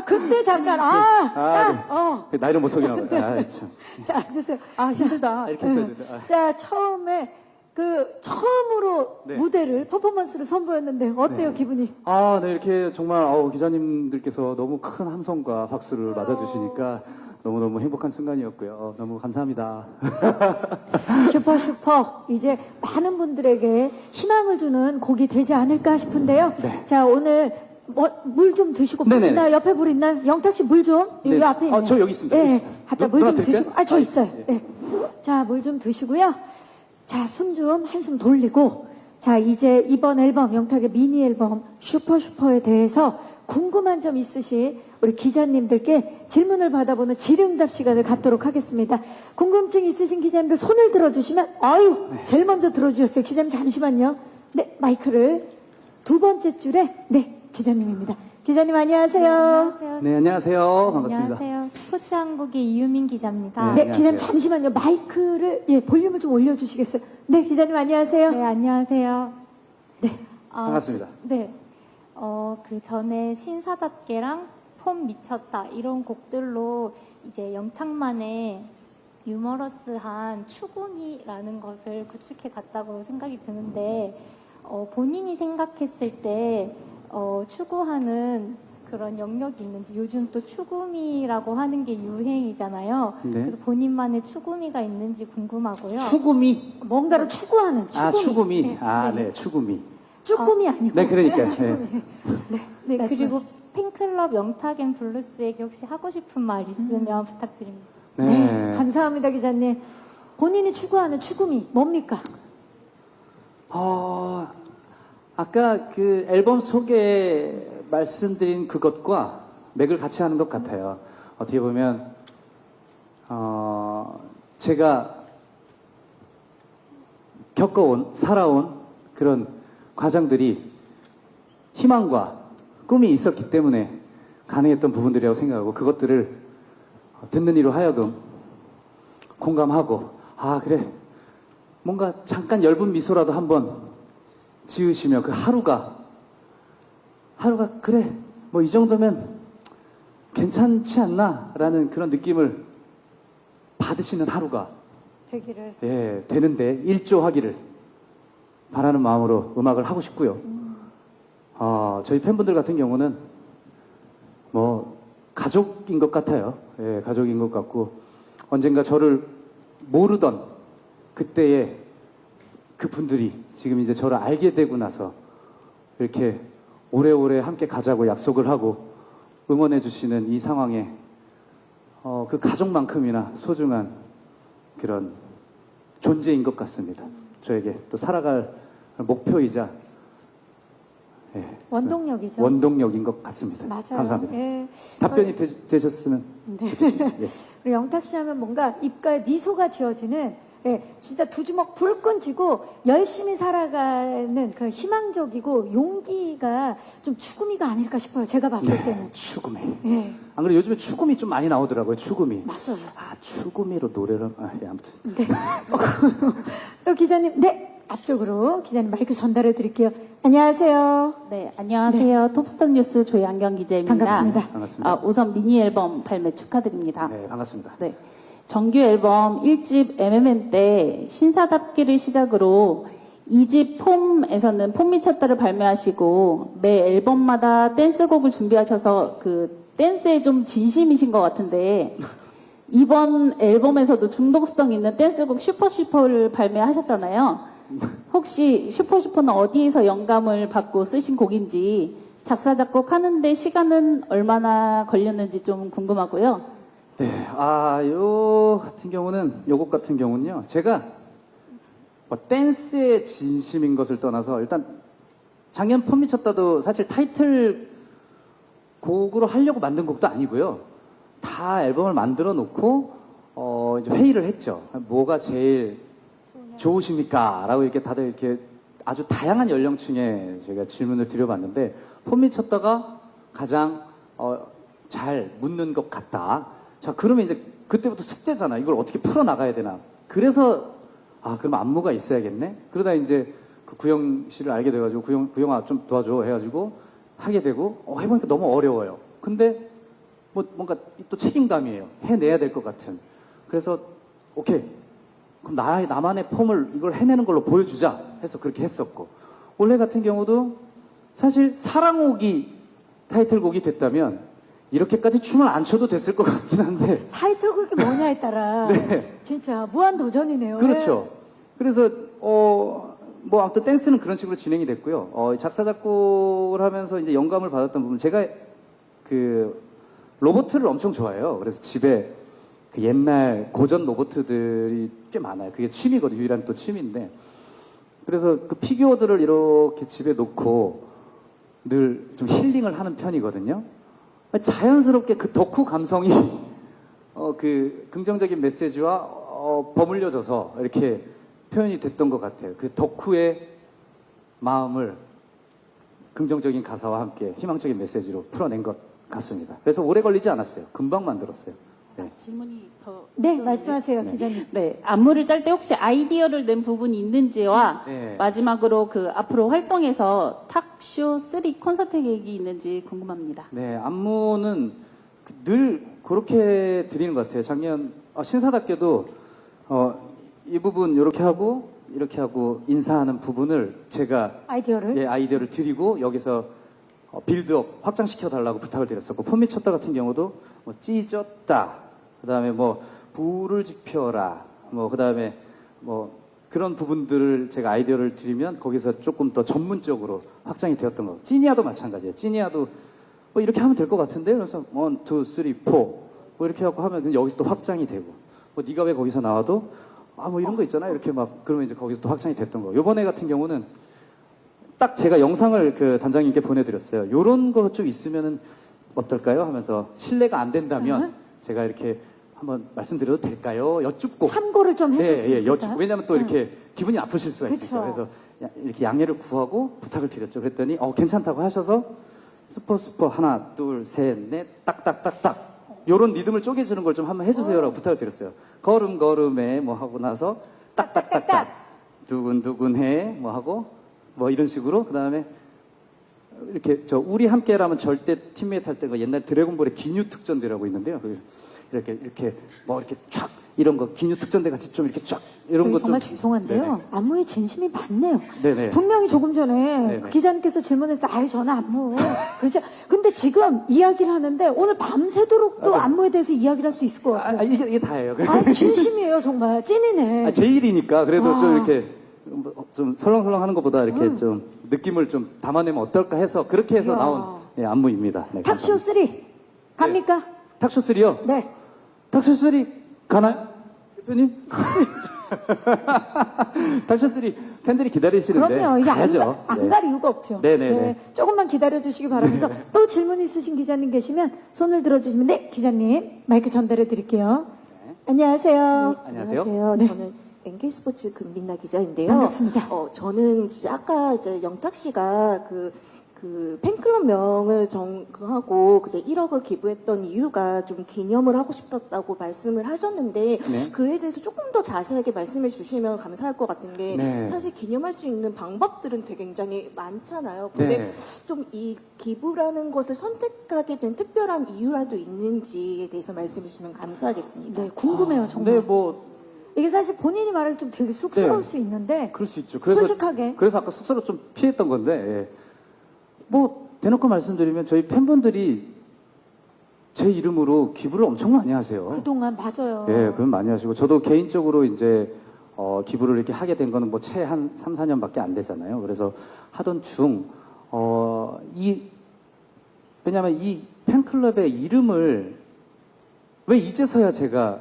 그때 잠깐 나이를 못 속이나 봐요. 참. 자, 앉으세요. 힘들다. 이렇게 했어야 되는데. 자, 처음으로 네. 무대를 퍼포먼스를 선보였는데 어때요, 기분이? 네, 이렇게 정말 기자님들께서 너무 큰 함성과 박수를 맞아주시니까 너무너무 행복한 순간이었고요. 너무 감사합니다. 슈퍼 이제 많은 분들에게 희망을 주는 곡이 되지 않을까 싶은데요. 네. 자, 오늘 물 좀 드시고 물 네네네. 있나요? 옆에 물 있나요? 영탁 씨 물 좀. 네. 여기 앞에 있네요. 저 여기 있습니다. 여기 네. 있습니다. 갖다 누- 물 좀 누나 드릴까요? 드시고. 저 있어요. 예. 네. 자, 물 좀 드시고요. 자, 한숨 돌리고. 자, 이제 이번 앨범, 영탁의 미니 앨범 슈퍼에 대해서 궁금한 점 있으신 우리 기자님들께 질문을 받아보는 질의응답 시간을 갖도록 하겠습니다. 궁금증 있으신 기자님들 손을 들어주시면, 제일 먼저 들어주셨어요. 기자님 잠시만요. 네, 마이크를 두 번째 줄에, 네, 기자님입니다. 기자님 안녕하세요. 안녕하세요. 네, 안녕하세요. 반갑습니다. 안녕하세요. 스포츠한국의 이유민 기자입니다. 네, 안녕하세요. 기자님 잠시만요. 마이크를, 볼륨을 좀 올려주시겠어요? 네, 기자님 안녕하세요. 네, 안녕하세요. 네. 반갑습니다. 네. 그 전에 신사답게랑 폼 미쳤다 이런 곡들로 이제 영탁만의 유머러스한 추구미라는 것을 구축해 갔다고 생각이 드는데 본인이 생각했을 때 추구하는 그런 영역이 있는지 요즘 또 추구미라고 하는 게 유행이잖아요. 네. 그래서 본인만의 추구미가 있는지 궁금하고요. 추구미. 뭔가를 추구하는 추구미. 추구미. 네. 추구미. 쭈꾸미 아니고. 네, 그러니까요. 네. 네, 그리고 말씀하시죠. 팬클럽 영탁앤블루스에게 혹시 하고 싶은 말 있으면 부탁드립니다. 네, 감사합니다, 기자님. 본인이 추구하는 추구미 뭡니까? 아까 그 앨범 소개에 말씀드린 그것과 맥을 같이 하는 것 같아요. 어떻게 보면 제가 살아온 그런 과정들이 희망과 꿈이 있었기 때문에 가능했던 부분들이라고 생각하고 그것들을 듣는 이로 하여금 공감하고 아 그래 뭔가 잠깐 엷은 미소라도 한번 지으시며 그 하루가 그래 뭐 이 정도면 괜찮지 않나라는 그런 느낌을 받으시는 하루가 되기를. 예, 되는데 일조하기를 바라는 마음으로 음악을 하고 싶고요. 저희 팬분들 같은 경우는 뭐 가족인 것 같아요. 예, 가족인 것 같고 언젠가 저를 모르던 그때의 그 분들이 지금 이제 저를 알게 되고 나서 이렇게 오래오래 함께 가자고 약속을 하고 응원해 주시는 이 상황에 그 가족만큼이나 소중한 그런 존재인 것 같습니다. 저에게 또 살아갈 목표이자 예, 원동력이죠. 원동력인 것 같습니다. 맞아요. 감사합니다. 예. 답변이 되셨으면 네. 좋겠습니다. 예. 우리 영탁 씨 하면 뭔가 입가에 미소가 지어지는 예, 진짜 두 주먹 불끈 쥐고 열심히 살아가는 그 희망적이고 용기가 좀 추구미가 아닐까 싶어요. 제가 봤을 때는. 추구미. 예, 안 그래 요즘에 추구미 좀 많이 나오더라고요. 추구미. 맞아요. 아 추구미로 노래를 예, 아무튼 네. 또 기자님, 네, 앞쪽으로 기자님 마이크 전달해 드릴게요. 안녕하세요. 네, 안녕하세요. 톱스톤 뉴스 조양경 기자입니다. 반갑습니다. 반갑습니다. 우선 미니 앨범 발매 축하드립니다. 네 반갑습니다. 네. 정규 앨범 1집 MMN 때 신사답기를 시작으로 2집 폼에서는 폼 미쳤다를 발매하시고 매 앨범마다 댄스곡을 준비하셔서 그 댄스에 좀 진심이신 것 같은데 이번 앨범에서도 중독성 있는 댄스곡 슈퍼슈퍼를 발매하셨잖아요. 혹시 슈퍼슈퍼는 어디에서 영감을 받고 쓰신 곡인지 작사 작곡하는데 시간은 얼마나 걸렸는지 좀 궁금하고요. 네, 요 곡 같은 경우는요, 제가 뭐 댄스에 진심인 것을 떠나서 일단 작년 폼 미쳤다도 사실 타이틀 곡으로 하려고 만든 곡도 아니고요. 다 앨범을 만들어 놓고, 이제 회의를 했죠. 뭐가 제일 좋으십니까? 라고 이렇게 다들 이렇게 아주 다양한 연령층에 제가 질문을 드려봤는데, 폼 미쳤다가 가장, 잘 묻는 것 같다. 자, 그러면 이제 그때부터 숙제잖아. 이걸 어떻게 풀어나가야 되나. 그래서, 그럼 안무가 있어야겠네? 그러다 이제 그 구영 씨를 알게 돼가지고, 구영아 좀 도와줘. 해가지고 하게 되고, 해보니까 너무 어려워요. 근데, 뭔가 또 책임감이에요. 해내야 될 것 같은. 그래서, 오케이. 그럼 나만의 폼을 이걸 해내는 걸로 보여주자. 해서 그렇게 했었고. 올해 같은 경우도 사실 사랑옥이 타이틀곡이 됐다면, 이렇게까지 춤을 안 춰도 됐을 것 같긴 한데. 타이틀곡이 뭐냐에 따라 네. 진짜 무한 도전이네요. 그렇죠. 그래서, 아무튼 댄스는 그런 식으로 진행이 됐고요. 작사, 작곡을 하면서 이제 영감을 받았던 부분, 제가 그 로봇을 엄청 좋아해요. 그래서 집에 그 옛날 고전 로봇들이 꽤 많아요. 그게 취미거든요. 유일한 또 취미인데. 그래서 그 피규어들을 이렇게 집에 놓고 늘 좀 힐링을 하는 편이거든요. 자연스럽게 그 덕후 감성이 그 긍정적인 메시지와 버물려져서 이렇게 표현이 됐던 것 같아요. 그 덕후의 마음을 긍정적인 가사와 함께 희망적인 메시지로 풀어낸 것 같습니다. 그래서 오래 걸리지 않았어요. 금방 만들었어요. 네. 질문이 더. 네, 말씀하세요, 기자님. 네, 안무를 짤 때 혹시 아이디어를 낸 부분이 있는지와 네. 마지막으로 그 앞으로 활동에서 탁쇼 3 콘서트 계획이 있는지 궁금합니다. 네, 안무는 늘 그렇게 드리는 것 같아요. 작년 신사답게도 이 부분 이렇게 하고 인사하는 부분을 제가 아이디어를. 아이디어를 드리고 여기서 빌드업 확장시켜 달라고 부탁을 드렸었고 폼 미쳤다 같은 경우도 뭐 찢었다 그다음에 뭐 불을 지펴라 그다음에 뭐 그런 부분들을 제가 아이디어를 드리면 거기서 조금 더 전문적으로 확장이 되었던 거. 찌니아도 마찬가지예요. 찌니아도 뭐 이렇게 하면 될 것 같은데 그래서 1, 2, 3, 4 뭐 이렇게 하고 하면 여기서 또 확장이 되고 뭐 네가 왜 거기서 나와도 뭐 이런 거 있잖아 이렇게 막 그러면 이제 거기서 또 확장이 됐던 거. 요번에 같은 경우는 딱 제가 영상을 그 단장님께 보내드렸어요. 요런 거 좀 있으면은 어떨까요? 하면서 실례가 안 된다면 제가 이렇게 한번 말씀드려도 될까요? 여쭙고. 참고를 좀 해주세요. 네, 여쭙고. 왜냐면 또 이렇게 기분이 나쁘실 수가 있으니까. 그쵸. 그래서 이렇게 양해를 구하고 부탁을 드렸죠. 그랬더니, 괜찮다고 하셔서, 스포, 하나, 둘, 셋, 넷, 딱딱딱딱. 요런 리듬을 쪼개주는 걸 좀 한번 해주세요라고 부탁을 드렸어요. 걸음에 뭐 하고 나서, 딱딱딱딱. 두근두근해, 뭐 하고, 뭐 이런 식으로. 그 다음에, 이렇게, 우리 함께라면 절대 팀메이트 할 때가 옛날 드래곤볼의 기뉴 특전대라고 있는데요. 이렇게, 뭐 이렇게 쫙, 이런 거, 기뉴 특전대 같이 좀 이렇게 쫙, 이런 저희 것 좀. 정말 죄송한데요. 네네. 안무에 진심이 많네요. 네네. 분명히 조금 전에 네네. 그 기자님께서 질문했을 때, 아유, 저는 안무. 그렇죠. 근데 지금 이야기를 하는데 오늘 밤새도록 또 안무에 대해서 이야기를 할 수 있을 것 같아요. 이게 다예요. 아, 진심이에요, 정말. 찐이네. 제 일이니까 그래도 아. 좀 이렇게 좀 설렁설렁 하는 것보다 이렇게 좀 느낌을 좀 담아내면 어떨까 해서 그렇게 해서 이야. 나온 안무입니다. 네, 탑쇼 감사합니다. 3 갑니까? 탁쇼 3요? 네. 탁쇼 3 가나요? 대표님? 탁쇼 3 팬들이 기다리시는데 그럼요. 이게 가야죠. 안 갈 이유가 없죠. 네네네. 조금만 기다려 주시기 바라면서 또 질문 있으신 기자님 계시면 손을 들어주시면 네, 기자님 마이크 전달해 드릴게요. 안녕하세요. 안녕하세요. 저는 NK스포츠 금민나 기자인데요. 반갑습니다. 저는 진짜 아까 이제 영탁 씨가 그 팬클럽 명을 정하고 그제 1억을 기부했던 이유가 좀 기념을 하고 싶었다고 말씀을 하셨는데 네. 그에 대해서 조금 더 자세하게 말씀해 주시면 감사할 것 같은 게 네. 사실 기념할 수 있는 방법들은 되게 굉장히 많잖아요. 근데 네. 좀 이 기부라는 것을 선택하게 된 특별한 이유라도 있는지에 대해서 말씀해 주시면 감사하겠습니다. 네, 궁금해요, 정말. 근데 뭐 이게 사실 본인이 말하기 좀 되게 쑥스러울 네. 수 있는데 그럴 수 있죠. 솔직하게. 그래서 아까 쑥스러워 좀 피했던 건데, 예. 뭐, 대놓고 말씀드리면 저희 팬분들이 제 이름으로 기부를 엄청 많이 하세요. 그동안 맞아요. 예, 그건 많이 하시고. 저도 개인적으로 이제, 기부를 이렇게 하게 된 거는 뭐 채 한 3, 4년밖에 안 되잖아요. 그래서 하던 중, 왜냐면 이 팬클럽의 이름을 왜 이제서야 제가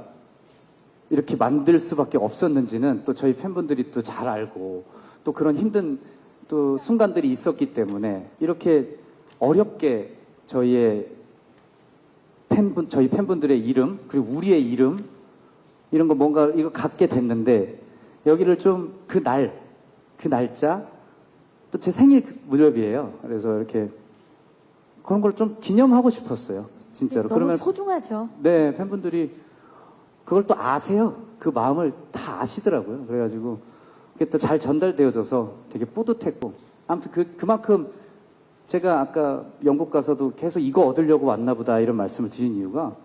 이렇게 만들 수밖에 없었는지는 또 저희 팬분들이 또 잘 알고 또 그런 힘든 또 순간들이 있었기 때문에 이렇게 어렵게 저희 팬분들의 이름 그리고 우리의 이름 이런 거 뭔가 이거 갖게 됐는데 여기를 좀 그 날짜 또 제 생일 무렵이에요. 그래서 이렇게 그런 걸 좀 기념하고 싶었어요. 진짜로. 너무 소중하죠. 네, 팬분들이 그걸 또 아세요. 그 마음을 다 아시더라고요. 그래가지고 그게 또 잘 전달되어져서 되게 뿌듯했고 아무튼 그만큼 제가 아까 영국 가서도 계속 이거 얻으려고 왔나 보다 이런 말씀을 드린 이유가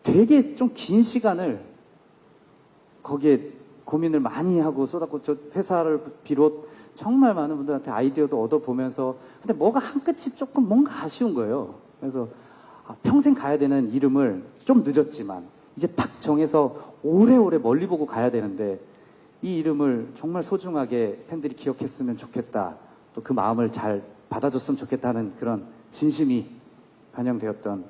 되게 좀 긴 시간을 거기에 고민을 많이 하고 쏟았고 저 회사를 비롯 정말 많은 분들한테 아이디어도 얻어보면서 근데 뭐가 한 끝이 조금 뭔가 아쉬운 거예요. 그래서 평생 가야 되는 이름을 좀 늦었지만 이제 딱 정해서 오래오래 멀리 보고 가야 되는데 이 이름을 정말 소중하게 팬들이 기억했으면 좋겠다. 또 그 마음을 잘 받아줬으면 좋겠다는 그런 진심이 반영되었던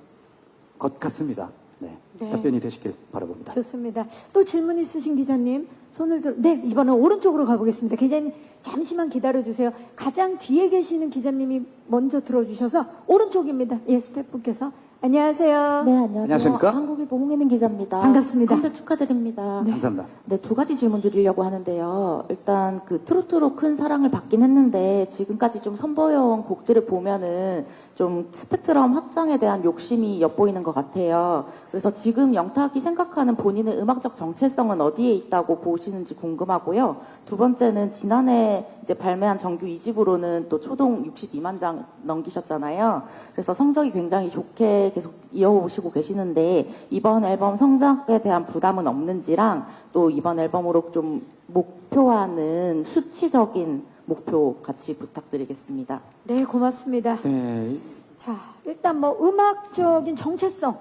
것 같습니다. 네. 네. 답변이 되시길 바라봅니다. 좋습니다. 또 질문 있으신 기자님 손을 들어. 네, 이번엔 오른쪽으로 가보겠습니다. 기자님 잠시만 기다려주세요. 가장 뒤에 계시는 기자님이 먼저 들어주셔서 오른쪽입니다. 예, 스태프분께서. 안녕하세요. 네, 안녕하세요. 안녕하십니까? 한국일보 홍혜민 기자입니다. 반갑습니다. 컴백 축하드립니다. 감사합니다. 네, 두 가지 질문 드리려고 하는데요. 일단 그 트로트로 큰 사랑을 받긴 했는데 지금까지 좀 선보여온 곡들을 보면은 좀 스펙트럼 확장에 대한 욕심이 엿보이는 것 같아요. 그래서 지금 영탁이 생각하는 본인의 음악적 정체성은 어디에 있다고 보시는지 궁금하고요. 두 번째는 지난해 이제 발매한 정규 2집으로는 또 초동 62만 장 넘기셨잖아요. 그래서 성적이 굉장히 좋게 계속 이어오시고 계시는데 이번 앨범 성적에 대한 부담은 없는지랑 또 이번 앨범으로 좀 목표하는 수치적인 목표 같이 부탁드리겠습니다. 네, 고맙습니다. 네. 자, 일단 뭐 음악적인 정체성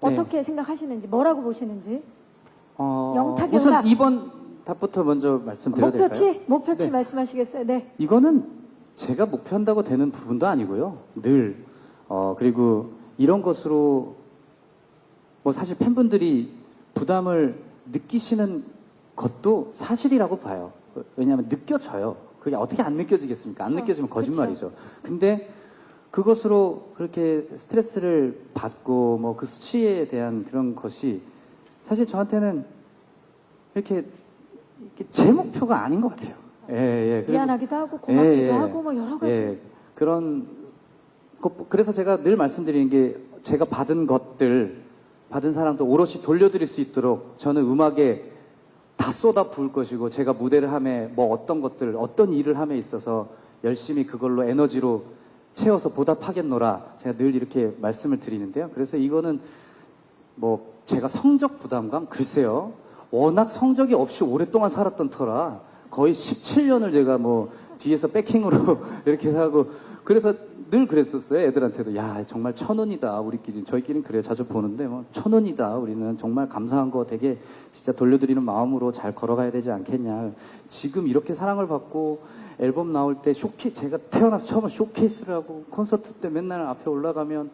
어떻게 생각하시는지, 뭐라고 보시는지. 영탁의 우선 음악. 2번 답부터 먼저 말씀드려야 될까요? 목표치 네. 말씀하시겠어요? 네. 이거는 제가 목표한다고 되는 부분도 아니고요. 늘 그리고 이런 것으로 뭐 사실 팬분들이 부담을 느끼시는 것도 사실이라고 봐요. 왜냐하면 느껴져요. 그게 어떻게 안 느껴지겠습니까? 안 그쵸. 느껴지면 거짓말이죠. 근데 그것으로 그렇게 스트레스를 받고 뭐 그 수치에 대한 그런 것이 사실 저한테는 이렇게 제 목표가 아닌 것 같아요. 예, 예. 그리고- 미안하기도 하고 고맙기도 예, 예. 하고 뭐 여러 가지. 예, 그래서 제가 늘 말씀드리는 게 제가 받은 것들, 받은 사랑도 오롯이 돌려드릴 수 있도록 저는 음악에 다 쏟아 부을 것이고 제가 무대를 함에 뭐 어떤 것들, 어떤 일을 함에 있어서 열심히 그걸로 에너지로 채워서 보답하겠노라 제가 늘 이렇게 말씀을 드리는데요. 그래서 이거는 뭐 제가 성적 부담감? 글쎄요. 워낙 성적이 없이 오랫동안 살았던 터라 거의 17년을 제가 뭐 뒤에서 백킹으로 이렇게 하고 그래서 늘 그랬었어요. 애들한테도 야 정말 천운이다 우리끼리 저희끼리는 그래요. 자주 보는데 뭐 천운이다 우리는 정말 감사한 거 되게 진짜 돌려드리는 마음으로 잘 걸어가야 되지 않겠냐. 지금 이렇게 사랑을 받고 앨범 나올 때 제가 태어나서 처음 쇼케이스를 하고 콘서트 때 맨날 앞에 올라가면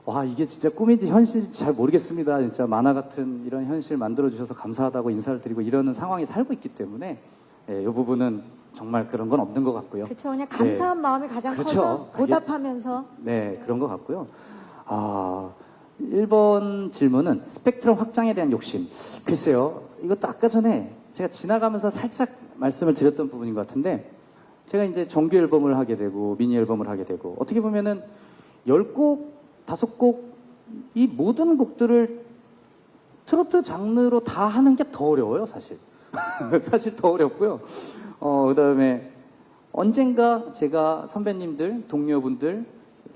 와 이게 진짜 꿈인지 현실인지 잘 모르겠습니다. 진짜 만화 같은 이런 현실 만들어주셔서 감사하다고 인사를 드리고 이러는 상황에 살고 있기 때문에 이 부분은 정말 그런 건 없는 것 같고요. 그렇죠. 그냥 감사한 네. 마음이 가장 그렇죠. 커서 보답하면서 네, 그런 것 같고요. 1번 질문은 스펙트럼 확장에 대한 욕심. 글쎄요, 이것도 아까 전에 제가 지나가면서 살짝 말씀을 드렸던 부분인 것 같은데, 제가 이제 정규 앨범을 하게 되고, 미니 앨범을 하게 되고, 어떻게 보면은 10곡, 5곡, 이 모든 곡들을 트로트 장르로 다 하는 게 더 어려워요, 사실. 사실 더 어렵고요. 그 다음에 언젠가 제가 선배님들, 동료분들,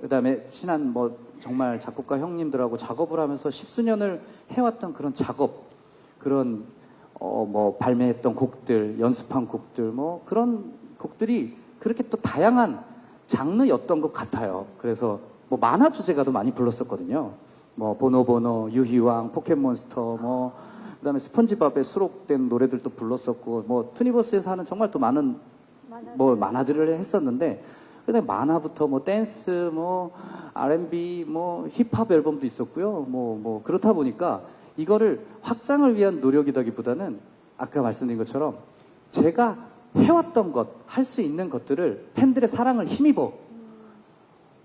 그 다음에 친한 뭐 정말 작곡가 형님들하고 작업을 하면서 십수년을 해왔던 그런 작업, 그런 뭐 발매했던 곡들, 연습한 곡들, 뭐 그런 곡들이 그렇게 또 다양한 장르였던 것 같아요. 그래서 뭐 만화 주제가도 많이 불렀었거든요. 뭐 보노보노, 유희왕, 포켓몬스터, 뭐 그다음에 스펀지밥에 수록된 노래들도 불렀었고, 뭐 투니버스에서 하는 정말 또 많은 뭐 만화들을 했었는데, 그다음에 만화부터 뭐 댄스, 뭐 R&B, 뭐 힙합 앨범도 있었고요. 뭐 그렇다 보니까 이거를 확장을 위한 노력이라기보다는 아까 말씀드린 것처럼 제가 해왔던 것, 할 수 있는 것들을 팬들의 사랑을 힘입어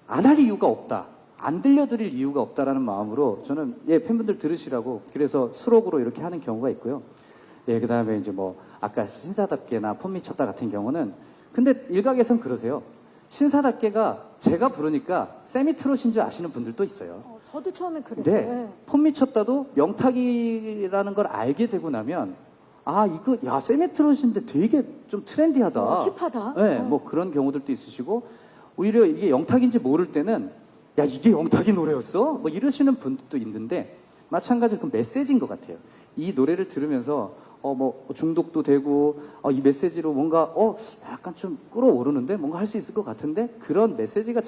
안 할 이유가 없다. 안 들려드릴 이유가 없다라는 마음으로 저는 팬분들 들으시라고 그래서 수록으로 이렇게 하는 경우가 있고요. 그 다음에 이제 뭐 아까 신사답게나 폼 미쳤다 같은 경우는 근데 일각에선 그러세요. 신사답게가 제가 부르니까 세미트롯인 줄 아시는 분들도 있어요. 저도 처음에 그랬어요. 네. 폼 미쳤다도 영탁이라는 걸 알게 되고 나면 이거 세미트롯인데 되게 좀 트렌디하다. 힙하다. 네, 뭐 그런 경우들도 있으시고 오히려 이게 영탁인지 모를 때는 야 이게 영탁이 노래였어? 뭐 이러시는 분들도 있는데 마찬가지로 그 메시지인 것 같아요. 이 노래를 들으면서 뭐 중독도 되고 이 메시지로 뭔가 약간 좀 끌어오르는데 뭔가 할 수 있을 것 같은데 그런 메시지가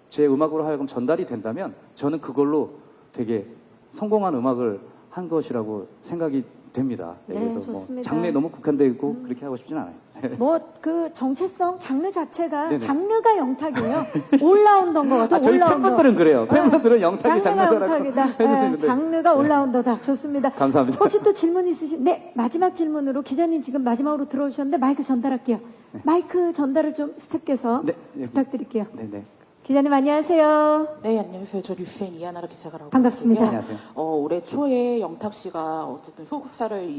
제 음악으로 하여금 전달이 된다면 저는 그걸로 되게 성공한 음악을 한 것이라고 생각이 됩니다. 네, 그래서 좋습니다. 뭐 장르에 너무 국한되어 있고 그렇게 하고 싶진 않아요. 뭐 그 정체성 장르 자체가 네네. 장르가 영탁이에요. 올라운더인 것 같아요. 저희 올라운더. 팬분들은 그래요. 팬분들은 영탁이 장르가 장르다라고 영탁이다. 해주시는데 장르가 올라운더다. 좋습니다. 감사합니다. 혹시 또 질문 있으신? 네, 마지막 질문으로 기자님 지금 마지막으로 들어오셨는데 마이크 전달할게요. 마이크 전달을 좀 스태프께서 네, 네. 부탁드릴게요. 네네. 기자님 안녕하세요. 네, 안녕하세요. 저 뉴스엔 이하나라 기자라고 하고요. 반갑습니다. 안녕하세요. 올해 초에 영탁 씨가 어쨌든 소속사를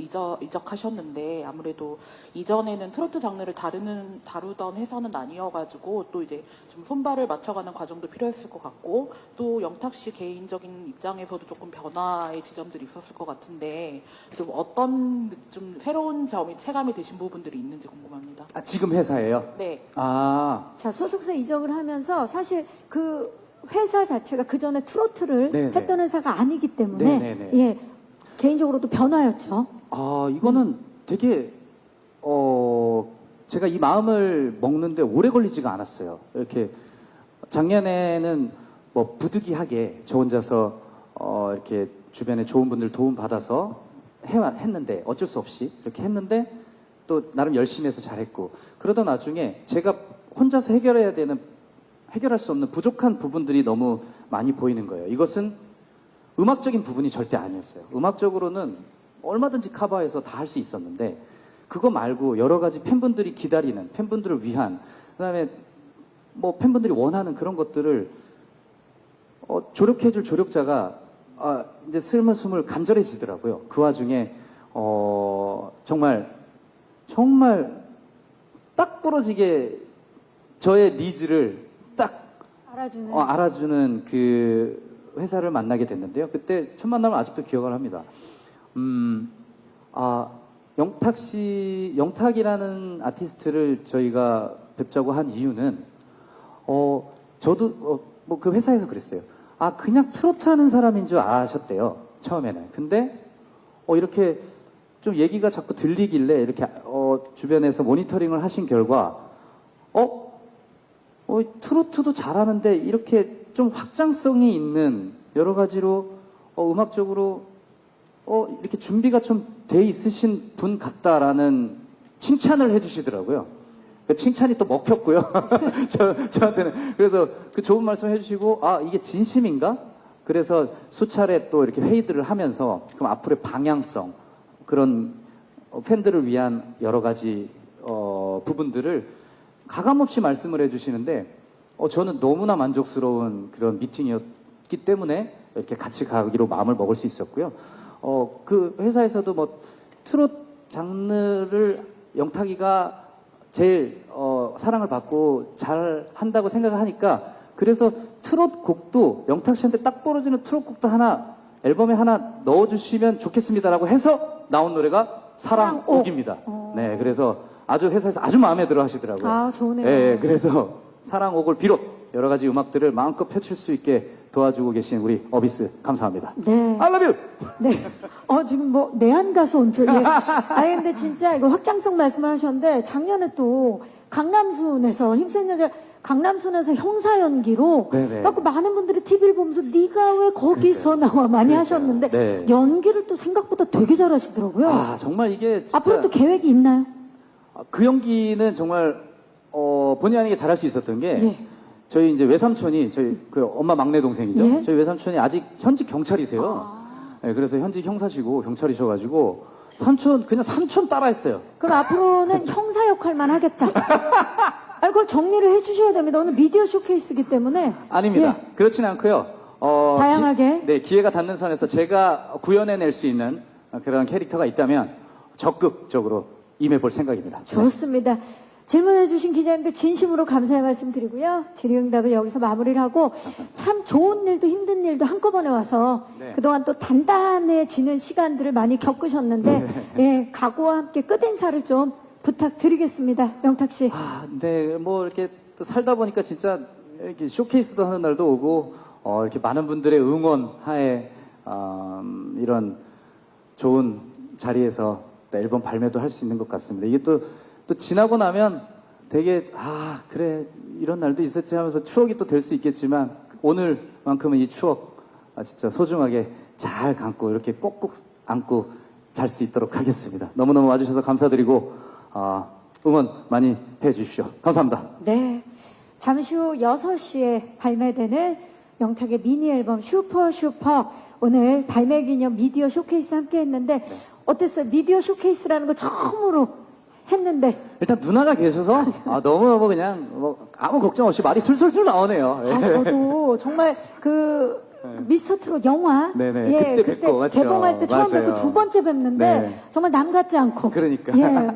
이적하셨는데 아무래도 이전에는 트로트 장르를 다루던 회사는 아니어가지고 또 이제 좀 손발을 맞춰가는 과정도 필요했을 것 같고 또 영탁 씨 개인적인 입장에서도 조금 변화의 지점들이 있었을 것 같은데 좀 어떤 좀 새로운 점이 체감이 되신 부분들이 있는지 궁금합니다. 지금 회사예요? 네. 자, 소속사 이적을 하면서 사실 그 회사 자체가 그 전에 트로트를 네네. 했던 회사가 아니기 때문에 네네네. 예, 개인적으로도 변화였죠. 이거는 되게 제가 이 마음을 먹는데 오래 걸리지가 않았어요. 이렇게 작년에는 뭐 부득이하게 저 혼자서 이렇게 주변에 좋은 분들 도움 받아서 했는데 어쩔 수 없이 이렇게 했는데 또 나름 열심히 해서 잘했고 그러다 나중에 제가 혼자서 해결할 수 없는 부족한 부분들이 너무 많이 보이는 거예요. 이것은 음악적인 부분이 절대 아니었어요. 음악적으로는 얼마든지 커버해서 다 할 수 있었는데 그거 말고 여러 가지 팬분들이 기다리는 팬분들을 위한 그다음에 뭐 팬분들이 원하는 그런 것들을 조력해줄 조력자가 이제 스물스물 간절해지더라고요. 그 와중에 정말 딱 부러지게 저의 니즈를 딱 알아주는. 알아주는 그 회사를 만나게 됐는데요. 그때 첫 만남을 아직도 기억을 합니다. 영탁이라는 아티스트를 저희가 뵙자고 한 이유는, 저도 뭐 그 회사에서 그랬어요. 그냥 트로트 하는 사람인 줄 아셨대요. 처음에는. 근데, 이렇게 좀 얘기가 자꾸 들리길래 이렇게, 주변에서 모니터링을 하신 결과, 트로트도 잘하는데 이렇게 좀 확장성이 있는 여러 가지로, 음악적으로, 이렇게 준비가 좀 돼 있으신 분 같다라는 칭찬을 해주시더라고요. 그 칭찬이 또 먹혔고요. 저한테는. 그래서 그 좋은 말씀 해주시고, 이게 진심인가? 그래서 수차례 또 이렇게 회의들을 하면서, 그럼 앞으로의 방향성, 그런 팬들을 위한 여러 가지, 부분들을 가감없이 말씀을 해주시는데, 저는 너무나 만족스러운 그런 미팅이었기 때문에 이렇게 같이 가기로 마음을 먹을 수 있었고요. 그 회사에서도 뭐 트롯 장르를 영탁이가 제일 사랑을 받고 잘 한다고 생각을 하니까, 그래서 트롯 곡도 영탁 씨한테 딱 벌어지는 트롯 곡도 하나 앨범에 하나 넣어주시면 좋겠습니다라고 해서 나온 노래가 사랑옥입니다. 네, 그래서 아주 회사에서 아주 마음에 들어 하시더라고요. 좋네요. 네, 그래서 사랑옥을 비롯 여러 가지 음악들을 마음껏 펼칠 수 있게 도와주고 계신 우리 어비스 감사합니다. 네. I love you! 네. 지금 뭐, 내한 가수 온 줄. 예. 근데 진짜 이거 확장성 말씀을 하셨는데, 작년에 또 강남순에서, 힘센 여자 강남순에서 형사 연기로, 네네. 그래갖고 많은 분들이 TV를 보면서 네가 왜 거기서 나와 많이 그러니까요. 하셨는데, 네. 연기를 또 생각보다 되게 잘하시더라고요. 정말 이게 진짜 앞으로 또 계획이 있나요? 그 연기는 정말 본의 아니게 잘할 수 있었던 게, 예. 저희 이제 외삼촌이 저희 그 엄마 막내 동생이죠. 예? 저희 외삼촌이 아직 현직 경찰이세요. 네, 그래서 현직 형사시고 경찰이셔가지고 그냥 삼촌 따라했어요. 그럼 앞으로는 형사 역할만 하겠다. 그걸 정리를 해주셔야 됩니다. 오늘 미디어 쇼케이스이기 때문에. 아닙니다. 예. 그렇진 않고요. 다양하게. 기회가 닿는 선에서 제가 구현해낼 수 있는 그런 캐릭터가 있다면 적극적으로 임해볼 생각입니다. 좋습니다. 질문해주신 기자님들 진심으로 감사의 말씀 드리고요. 질의응답을 여기서 마무리를 하고, 참 좋은 일도 힘든 일도 한꺼번에 와서 네. 그동안 또 단단해지는 시간들을 많이 겪으셨는데, 예, 각오와 함께 끝인사를 좀 부탁드리겠습니다. 영탁 씨. 네, 뭐 이렇게 또 살다 보니까 진짜 이렇게 쇼케이스도 하는 날도 오고, 이렇게 많은 분들의 응원 하에 이런 좋은 자리에서 또 앨범 발매도 할 수 있는 것 같습니다. 이게 또 지나고 나면 되게 그래 이런 날도 있었지 하면서 추억이 또 될 수 있겠지만, 오늘만큼은 이 추억 진짜 소중하게 잘 감고 이렇게 꼭꼭 안고 잘 수 있도록 하겠습니다. 너무너무 와주셔서 감사드리고 응원 많이 해주십시오. 감사합니다. 네. 잠시 후 6시에 발매되는 영탁의 미니 앨범 슈퍼 오늘 발매 기념 미디어 쇼케이스 함께 했는데, 어땠어요? 미디어 쇼케이스라는 걸 처음으로 했는데. 일단 누나가 계셔서 너무너무 그냥 아무 걱정 없이 말이 술술술 나오네요. 예. 저도 정말 미스터 트롯 영화 네네, 예, 그때 뵙고, 맞죠? 개봉할 때 처음 맞아요. 뵙고 두 번째 뵙는데 네. 정말 남 같지 않고 그러니까. 예,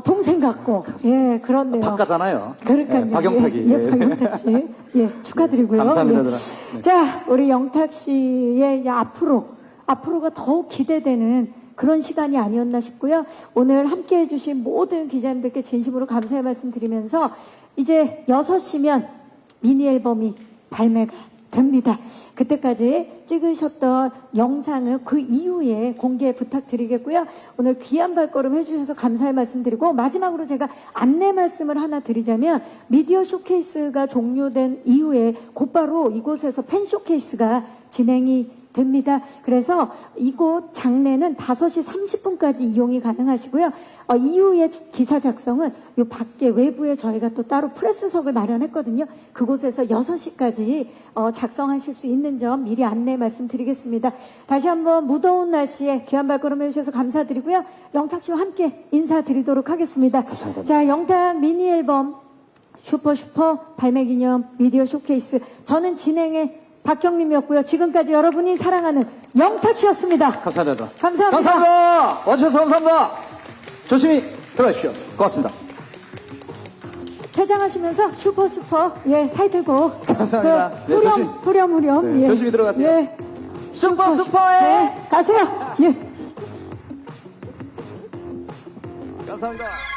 동생 같고 예, 그렇네요. 박가잖아요. 그러니까요. 예, 박영탁이. 예, 박영탁 씨. 예, 축하드리고요. 감사합니다, 예. 누나. 네. 자, 우리 영탁 씨의 이제 앞으로가 더욱 기대되는 그런 시간이 아니었나 싶고요. 오늘 함께 해주신 모든 기자님들께 진심으로 감사의 말씀 드리면서, 이제 6시면 미니 앨범이 발매가 됩니다. 그때까지 찍으셨던 영상은 그 이후에 공개 부탁드리겠고요. 오늘 귀한 발걸음 해주셔서 감사의 말씀 드리고, 마지막으로 제가 안내 말씀을 하나 드리자면, 미디어 쇼케이스가 종료된 이후에 곧바로 이곳에서 팬 쇼케이스가 진행이 됩니다. 그래서 이곳 장내는 5시 30분까지 이용이 가능하시고요. 이후에 기사 작성은 요 밖에 외부에 저희가 또 따로 프레스석을 마련했거든요. 그곳에서 6시까지 작성하실 수 있는 점 미리 안내 말씀드리겠습니다. 다시 한번 무더운 날씨에 귀한 발걸음 해주셔서 감사드리고요. 영탁 씨와 함께 인사드리도록 하겠습니다. 감사합니다. 자, 영탁 미니 앨범 슈퍼 발매기념 미디어 쇼케이스. 저는 진행의 박경림이었고요. 지금까지 여러분이 사랑하는 영탁 씨였습니다. 감사합니다. 감사합니다. 감사합니다. 와주셔서 감사합니다. 조심히 들어가십시오. 고맙습니다. 퇴장하시면서 슈퍼 예 타이틀곡 감사합니다. 그 네, 조심. 후렴 네, 예. 조심히 들어가세요. 예. 슈퍼에 네, 가세요. 예. 감사합니다.